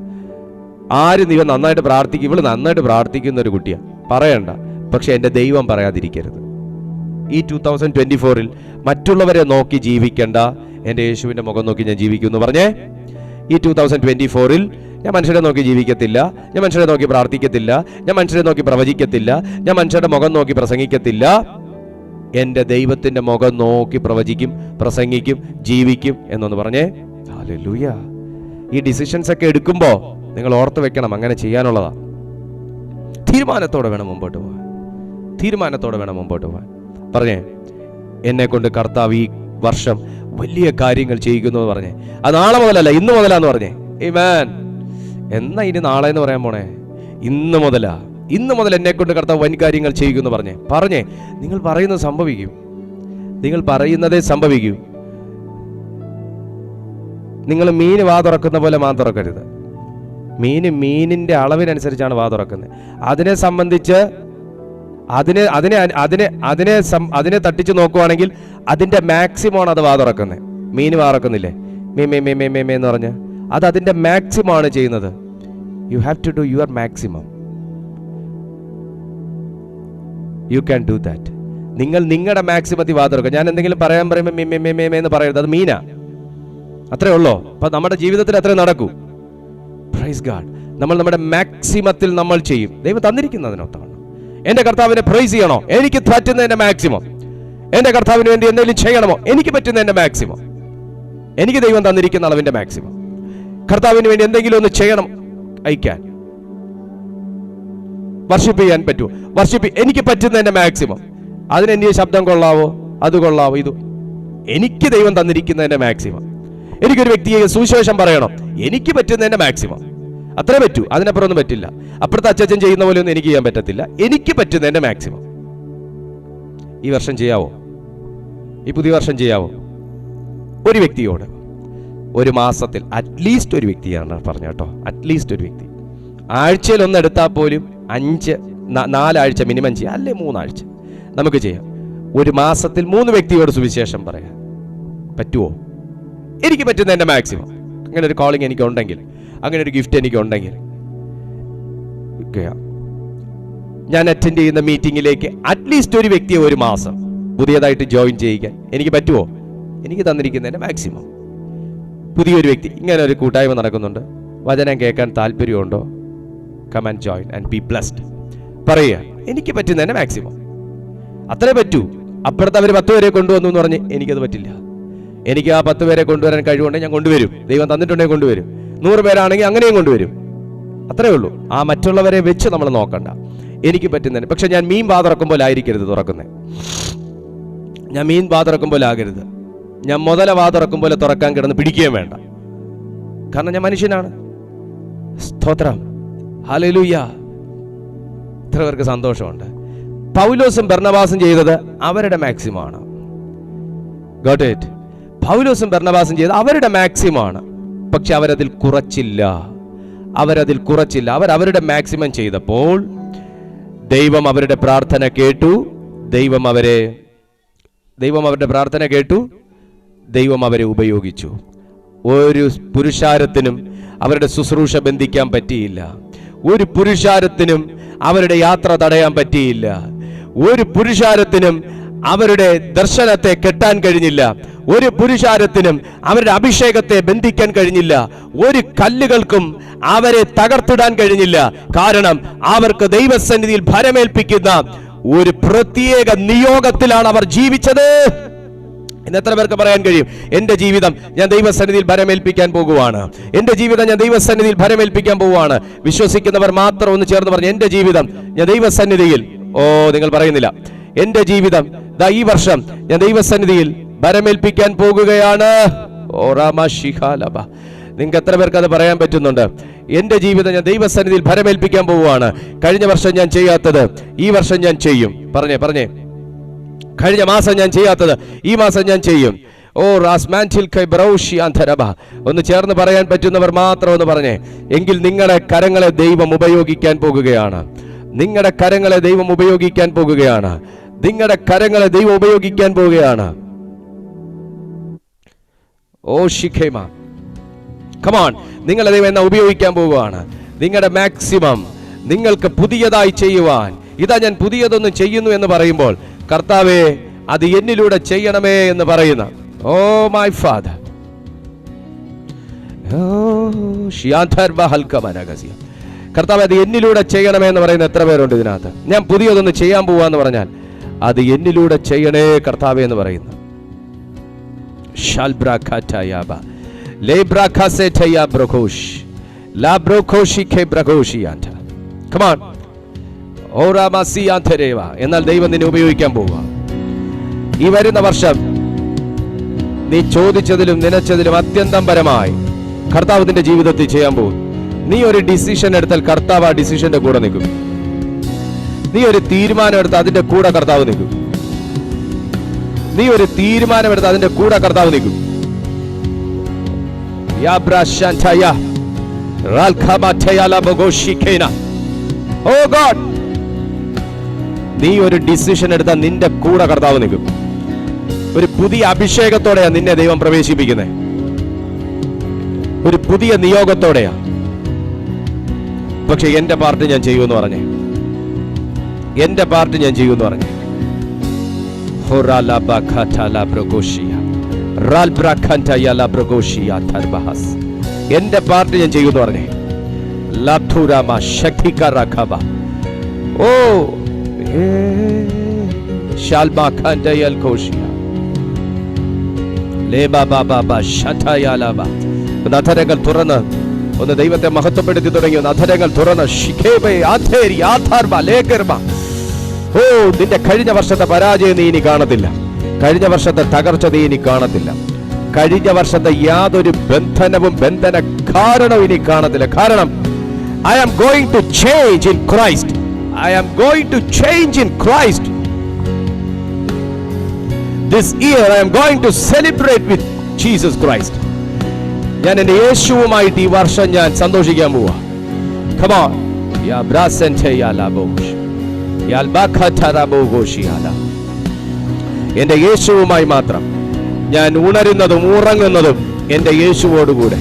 ആരും ഇവൻ നന്നായിട്ട് പ്രാർത്ഥിക്കും, ഇവള് നന്നായിട്ട് പ്രാർത്ഥിക്കുന്ന ഒരു കുട്ടിയാണ് പറയണ്ട, പക്ഷെ എൻ്റെ ദൈവം പറയാതിരിക്കരുത്. ഈ 2024 മറ്റുള്ളവരെ നോക്കി ജീവിക്കണ്ട, എൻ്റെ യേശുവിൻ്റെ മുഖം നോക്കി ഞാൻ ജീവിക്കുമെന്ന് പറഞ്ഞേ. ഈ 2024 ഞാൻ മനുഷ്യരെ നോക്കി ജീവിക്കത്തില്ല, ഞാൻ മനുഷ്യരെ നോക്കി പ്രാർത്ഥിക്കത്തില്ല, ഞാൻ മനുഷ്യരെ നോക്കി പ്രവചിക്കത്തില്ല, ഞാൻ മനുഷ്യരുടെ മുഖം നോക്കി പ്രസംഗിക്കത്തില്ല. എൻ്റെ ദൈവത്തിൻ്റെ മുഖം നോക്കി പ്രവചിക്കും, പ്രസംഗിക്കും, ജീവിക്കും എന്നൊന്ന് പറഞ്ഞേ. ഹല്ലേലൂയ. ഈ ഡിസിഷൻസ് ഒക്കെ എടുക്കുമ്പോൾ നിങ്ങൾ ഓർത്ത് വെക്കണം, അങ്ങനെ ചെയ്യാനുള്ളതാ. തീരുമാനത്തോടെ വേണം മുമ്പോട്ട് പോകാൻ. പറഞ്ഞേ, എന്നെ കൊണ്ട് കർത്താവ് ഈ വർഷം വലിയ കാര്യങ്ങൾ ചെയ്യിക്കുന്നു എന്ന് പറഞ്ഞേ. അത് നാളെ മുതലല്ല, ഇന്ന് മുതലാന്ന് പറഞ്ഞേ. ആമേൻ. എന്നാ ഇനി നാളെ എന്ന് പറയാൻ പോണേ? ഇന്ന് മുതൽ എന്നെ കൊണ്ട് കർത്താവ് വൻ കാര്യങ്ങൾ ചെയ്യുമെന്ന് പറഞ്ഞേ. നിങ്ങൾ പറയുന്നത് സംഭവിക്കും, നിങ്ങൾ പറയുന്നതേ സംഭവിക്കൂ. നിങ്ങൾ മീൻ വാ തുറക്കുന്ന പോലെ മാ തുറക്കരുത്. മീനിന്റെ അളവിനനുസരിച്ചാണ് വാ തുറക്കുന്നത്. അതിനെ സംബന്ധിച്ച് അതിനെ തട്ടിച്ച് നോക്കുവാണെങ്കിൽ അതിന്റെ മാക്സിമമാണ് അത് വാ തുറക്കുന്നത്. മീൻ വാ തുറക്കുന്നില്ലേ, മേ മേ മേ മേ മേ മേ എന്ന് പറഞ്ഞ് അത് അതിന്റെ മാക്സിമം ആണ് ചെയ്യുന്നത്. You have to do your maximum. You can do that. നിങ്ങൾ നിങ്ങളുടെ മാക്സിമത്തിൽ വാ തുറക്കുക. ഞാൻ എന്തെങ്കിലും പറയുമ്പോൾ മേ മേ മേ മേ മേ എന്ന് പറയരുത്, അത് മീനാ, അത്രേ ഉള്ളൂ. അപ്പൊ നമ്മുടെ ജീവിതത്തിൽ അത്രേ നടക്കൂ. Praise God. നമ്മൾ നമ്മുടെ മാക്സിമത്തിൽ നമ്മൾ ചെയ്യും. ദൈവം തന്നിരിക്കുന്നതിനൊത്താണ്. എന്റെ കർത്താവിനെ പ്രൈസ് ചെയ്യണോ? എനിക്ക് പറ്റുന്നതിന്റെ മാക്സിമം. എന്റെ കർത്താവിന് വേണ്ടി എന്തെങ്കിലും ചെയ്യണമോ? എനിക്ക് പറ്റുന്നതിന്റെ മാക്സിമം. എനിക്ക് ദൈവം തന്നിരിക്കുന്ന അളവിന്റെ മാക്സിമം. കർത്താവിന് വേണ്ടി എന്തെങ്കിലും ഒന്ന് ചെയ്യണം, അയക്കാൻ വർഷിപ്പ് ചെയ്യാൻ പറ്റുമോ? എനിക്ക് പറ്റുന്നതിന്റെ മാക്സിമം. അതിനെന്റെ ശബ്ദം കൊള്ളാവോ? അത് കൊള്ളാവോ? ഇത് എനിക്ക് ദൈവം തന്നിരിക്കുന്നതിന്റെ മാക്സിമം. എനിക്കൊരു വ്യക്തിയെ സുവിശേഷം പറയണം, എനിക്ക് പറ്റുന്നതിന്റെ മാക്സിമം. അത്രേ പറ്റൂ, അതിനപ്പുറം ഒന്നും പറ്റില്ല. അപ്പുറത്തെ അച്ഛൻ ചെയ്യുന്ന പോലെ ഒന്നും എനിക്ക് ചെയ്യാൻ പറ്റത്തില്ല. എനിക്ക് പറ്റുന്നതിന്റെ മാക്സിമം. ഈ വർഷം ചെയ്യാവോ? ഈ പുതിയ വർഷം ചെയ്യാവോ? ഒരു വ്യക്തിയോട് ഒരു മാസത്തിൽ അറ്റ്ലീസ്റ്റ് ഒരു വ്യക്തിയാണ് പറഞ്ഞ കേട്ടോ, അറ്റ്ലീസ്റ്റ് ഒരു വ്യക്തി. ആഴ്ചയിൽ ഒന്ന് എടുത്താൽ പോലും 4 ആഴ്ച മിനിമം ചെയ്യാം, അല്ലെ 3 ആഴ്ച നമുക്ക് ചെയ്യാം. ഒരു മാസത്തിൽ 3 വ്യക്തിയോട് സുവിശേഷം പറയാം. പറ്റുമോ? എനിക്ക് പറ്റുന്നതിന്റെ മാക്സിമം. അങ്ങനെ ഒരു കോളിംഗ് എനിക്ക് ഉണ്ടെങ്കിൽ, അങ്ങനെ ഒരു ഗിഫ്റ്റ് എനിക്ക് ഉണ്ടെങ്കിൽ, ഞാൻ അറ്റൻഡ് ചെയ്യുന്ന മീറ്റിംഗിലേക്ക് അറ്റ്ലീസ്റ്റ് ഒരു വ്യക്തിയെ ഒരു മാസം പുതിയതായിട്ട് ജോയിൻ ചെയ്യിക്കാൻ എനിക്ക് പറ്റുമോ? എനിക്ക് തന്നിരിക്കുന്നതിന്റെ മാക്സിമം. പുതിയൊരു വ്യക്തി, ഇങ്ങനെ ഒരു കൂട്ടായ്മ നടക്കുന്നുണ്ട്, വചനം കേൾക്കാൻ താല്പര്യമുണ്ടോ? Come and join and be blessed. പറയുക, എനിക്ക് പറ്റുന്നതിന്റെ മാക്സിമം. അത്രേ പറ്റൂ. അപ്പുറത്ത് അവർ 10 പേരെ കൊണ്ടുവന്നു എന്ന് പറഞ്ഞ് എനിക്കത് പറ്റില്ല. എനിക്ക് ആ 10 പേരെ കൊണ്ടുവരാൻ കഴിവുണ്ടെങ്കിൽ ഞാൻ കൊണ്ടുവരും. ദൈവം തന്നിട്ടുണ്ടെങ്കിൽ കൊണ്ടുവരും. 100 പേരാണെങ്കിൽ അങ്ങനെയും കൊണ്ടുവരും. അത്രേ ഉള്ളൂ. ആ മറ്റുള്ളവരെ വെച്ച് നമ്മൾ നോക്കണ്ട. എനിക്ക് പറ്റുന്നതിന്. പക്ഷെ ഞാൻ മീൻ വാ തുറക്കുമ്പോൾ ആയിരിക്കരുത് തുറക്കുന്നത്. ഞാൻ മീൻ വാ തുറക്കുമ്പോൾ ആകരുത്. ഞാൻ മുതല വാ തുറക്കുമ്പോൾ തുറക്കാൻ കിടന്ന് പിടിക്കുകയും വേണ്ട. കാരണം ഞാൻ മനുഷ്യനാണ്. സ്തോത്രം, ഹല്ലേലൂയ. ഇത്ര പേർക്ക് സന്തോഷമുണ്ട്. പൗലോസും ബർന്നബാസും ചെയ്തത് അവരുടെ മാക്സിമം ആണ്. Got it. പൗലോസും ബർന്നബാസും ചെയ്തത് അവരുടെ മാക്സിമം ആണ്. പക്ഷെ അവരതിൽ കുറച്ചില്ല. അവർ അവരുടെ മാക്സിമം ചെയ്തപ്പോൾ ദൈവം അവരുടെ പ്രാർത്ഥന കേട്ടു. ദൈവം അവരുടെ പ്രാർത്ഥന കേട്ടു. ദൈവം അവരെ ഉപയോഗിച്ചു. ഒരു പുരുഷാരത്തിനും അവരുടെ ശുശ്രൂഷ ബന്ധിക്കാൻ പറ്റിയില്ല. ഒരു പുരുഷാരത്തിനും അവരുടെ യാത്ര തടയാൻ പറ്റിയില്ല. ഒരു പുരുഷാരത്തിനും അവരുടെ ദർശനത്തെ കെട്ടാൻ കഴിഞ്ഞില്ല. ഒരു പുരുഷാരത്തിനും അവരുടെ അഭിഷേകത്തെ ബന്ധിക്കാൻ കഴിഞ്ഞില്ല. ഒരു കല്ലുകൾക്കും അവരെ തകർത്തിടാൻ കഴിഞ്ഞില്ല. കാരണം അവർക്ക് ദൈവസന്നിധിയിൽ ഭരമേൽപ്പിക്കുന്ന ഒരു പ്രത്യേക നിയോഗത്തിലാണ് അവർ ജീവിച്ചത്. ഇന്ന് എത്ര പേർക്ക് പറയാൻ കഴിയും, എന്റെ ജീവിതം ഞാൻ ദൈവസന്നിധിയിൽ ഭരമേൽപ്പിക്കാൻ പോകുവാണ്, എന്റെ ജീവിതം ഞാൻ ദൈവസന്നിധിയിൽ ഭരമേൽപ്പിക്കാൻ പോവുകയാണ്. വിശ്വസിക്കുന്നവർ മാത്രം ഒന്ന് ചേർന്ന് പറഞ്ഞു, എന്റെ ജീവിതം ഞാൻ ദൈവസന്നിധിയിൽ. നിങ്ങൾ പറയുന്നില്ല. എന്റെ ജീവിതം ഈ വർഷം ഞാൻ ദൈവസന്നിധിയിൽ ഭരമേൽപ്പിക്കാൻ പോകുകയാണ്. നിങ്ങൾക്ക് എത്ര പേർക്ക് അത് പറയാൻ പറ്റുന്നുണ്ട്? എന്റെ ജീവിതം ഞാൻ ദൈവസന്നിധിയിൽ ഭരമേൽപ്പിക്കാൻ പോവുകയാണ്. കഴിഞ്ഞ വർഷം ഞാൻ ചെയ്യാത്തത് ഈ വർഷം ഞാൻ ചെയ്യും. പറഞ്ഞേ. കഴിഞ്ഞ മാസം ഞാൻ ചെയ്യാത്തത് ഈ മാസം ഞാൻ ചെയ്യും. ഒന്ന് ചേർന്ന് പറയാൻ പറ്റുന്നവർ മാത്രം ഒന്ന് പറഞ്ഞേ. എങ്കിൽ നിങ്ങളുടെ കരങ്ങളെ ദൈവം ഉപയോഗിക്കാൻ പോകുകയാണ്. നിങ്ങളുടെ കരങ്ങളെ ദൈവം ഉപയോഗിക്കാൻ പോകുകയാണ്. നിങ്ങളുടെ കരങ്ങളെ ദൈവം ഉപയോഗിക്കാൻ പോവുകയാണ്. കമോൺ, നിങ്ങളെ ദൈവം എന്നെ ഉപയോഗിക്കാൻ പോവുകയാണ്. നിങ്ങളുടെ മാക്സിമം നിങ്ങൾക്ക് പുതിയതായി ചെയ്യുവാൻ. ഇതാ ഞാൻ പുതിയതൊന്നും ചെയ്യുന്നു എന്ന് പറയുമ്പോൾ, കർത്താവേ അത് എന്നിലൂടെ ചെയ്യണമേ എന്ന് പറയുന്ന മൈ ഫാദർ. കർത്താവേ അത് എന്നിലൂടെ ചെയ്യണമേ എന്ന് പറയുന്ന എത്ര പേരുണ്ട് ഇതിനകത്ത്? ഞാൻ പുതിയതൊന്ന് ചെയ്യാൻ പോവാന്ന് പറഞ്ഞാൽ അത് എന്നിലൂടെ ചെയ്യണേ കർത്താവേ എന്ന് പറയുന്നു. എന്നാൽ ദൈവം നിന്നെ ഉപയോഗിക്കാൻ പോവുക. ഈ വരുന്ന വർഷം നീ ചോദിച്ചതിലും നനച്ചതിലും അത്യന്തം പരമായി കർത്താവ് നിന്റെ ജീവിതത്തിൽ ചെയ്യാൻ പോകും. നീ ഒരു ഡിസിഷൻ എടുത്താൽ കർത്താവ് ആ ഡിസിഷന്റെ കൂടെ നിൽക്കും. നീ ഒരു തീരുമാനം എടുത്താൽ അതിന്റെ കൂടെ കർത്താവ് നിൽക്കും. നീ ഒരു തീരുമാനം എടുത്താൽ അതിന്റെ കൂടെ കർത്താവ് നിൽക്കും. Oh God, നീ ഒരു ഡിസിഷൻ എടുത്താൽ നിന്റെ കൂടെ കർത്താവ് നിൽക്കും. ഒരു പുതിയ അഭിഷേകത്തോടെയാ നിന്നെ ദൈവം പ്രവേശിപ്പിക്കുന്നത്. ഒരു പുതിയ നിയോഗത്തോടെയാ. പക്ഷെ എന്റെ പാർട്ട് ഞാൻ ചെയ്യുമെന്ന് പറഞ്ഞേ, എന്റെ പാർട്ട് ഞാൻ ചെയ്യുമെന്ന് പറഞ്ഞേ. എന്റെ പാർട്ട് ഞാൻ ചെയ്യുമെന്ന് പറഞ്ഞേ. ഓ അധരങ്ങൾ തുറന്ന് ഒന്ന് ദൈവത്തെ മഹത്വപ്പെടുത്തി തുടങ്ങി. അധരങ്ങൾ തുറന്ന് ഓ, നിന്റെ കഴിഞ്ഞ വർഷത്തെ പരാജയം നീ ഇനി കാണത്തില്ല. കഴിഞ്ഞ വർഷത്തെ തകർച്ച നീ ഇനി കാണത്തില്ല. കഴിഞ്ഞ വർഷത്തെ യാതൊരു ബന്ധന കാരണവും ഇനി കാണത്തില്ല. കാരണം I am going to change in Christ. I am going to change in Christ. This year I am going to celebrate with Jesus Christ. ഞാൻ എൻ്റെ യേശുവുമായിട്ട് ഈ വർഷം ഞാൻ സന്തോഷിക്കാൻ പോവാ. Come on. Ya brasente ya la bosh. Ya albakatara bogoshiala. എൻ്റെ യേശുവുമായി മാത്രം ഞാൻ ഉണരുന്നതും ഉറങ്ങുന്നതും എൻ്റെ യേശുവോടുകൂടെ.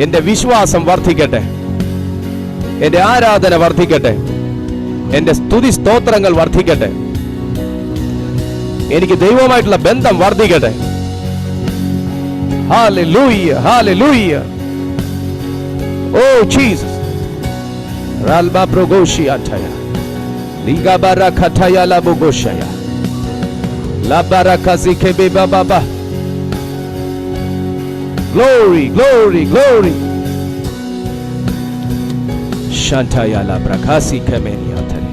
എൻ്റെ വിശ്വാസം വർദ്ധിക്കട്ടെ, എൻ്റെ ആരാധന വർദ്ധിക്കട്ടെ, എൻ്റെ സ്തുതി സ്തോത്രങ്ങൾ വർദ്ധിക്കട്ടെ, എനിക്ക് ദൈവവുമായിട്ടുള്ള ബന്ധം വർദ്ധിക്കട്ടെ. Hallelujah, hallelujah. Oh Jesus. റൽബ പ്രഗോഷിയാതയ ലിഗബറകതയ ലബോഗോഷയ ലബറകസികെബെ ബാബാ. Glory, glory, glory. Shantaya la brakasi kameniatani.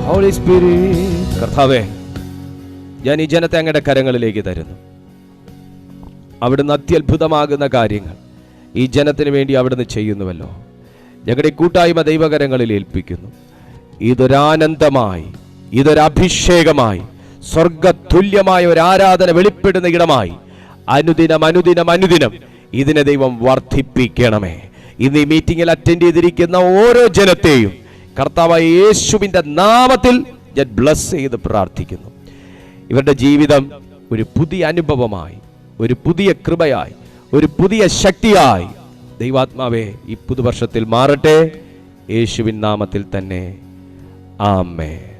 Holy Spirit. കർത്താവേ, ഞാൻ ഈ ജനത്തെ അങ്ങയുടെ കരങ്ങളിലേക്ക് തരുന്നു. അവിടുന്ന് അത്യത്ഭുതമാകുന്ന കാര്യങ്ങൾ ഈ ജനത്തിന് വേണ്ടി അവിടുന്ന് ചെയ്യുന്നുവല്ലോ. ഞങ്ങളുടെ കൂട്ടായ്മ ദൈവകരങ്ങളിൽ ഏൽപ്പിക്കുന്നു. ഇതൊരാനന്ദമായി, ഇതൊരഭിഷേകമായി, സ്വർഗതുല്യമായ ഒരു ആരാധന വെളിപ്പെടുന്ന ഇടമായി അനുദിനം അനുദിനം അനുദിനം ഇതിനെ ദൈവം വർദ്ധിപ്പിക്കണമേ. ഇന്ന് ഈ മീറ്റിംഗിൽ അറ്റൻഡ് ചെയ്തിരിക്കുന്ന ഓരോ ജനത്തെയും കർത്താവായ യേശുവിൻ്റെ നാമത്തിൽ ഞാൻ ബ്ലസ് ചെയ്ത് പ്രാർത്ഥിക്കുന്നു. ഇവരുടെ ജീവിതം ഒരു പുതിയ അനുഭവമായി, ഒരു പുതിയ കൃപയായി, ഒരു പുതിയ ശക്തിയായി ദൈവാത്മാവേ ഈ പുതുവർഷത്തിൽ മാറട്ടെ. യേശുവിൻ നാമത്തിൽ തന്നെ ആമേൻ.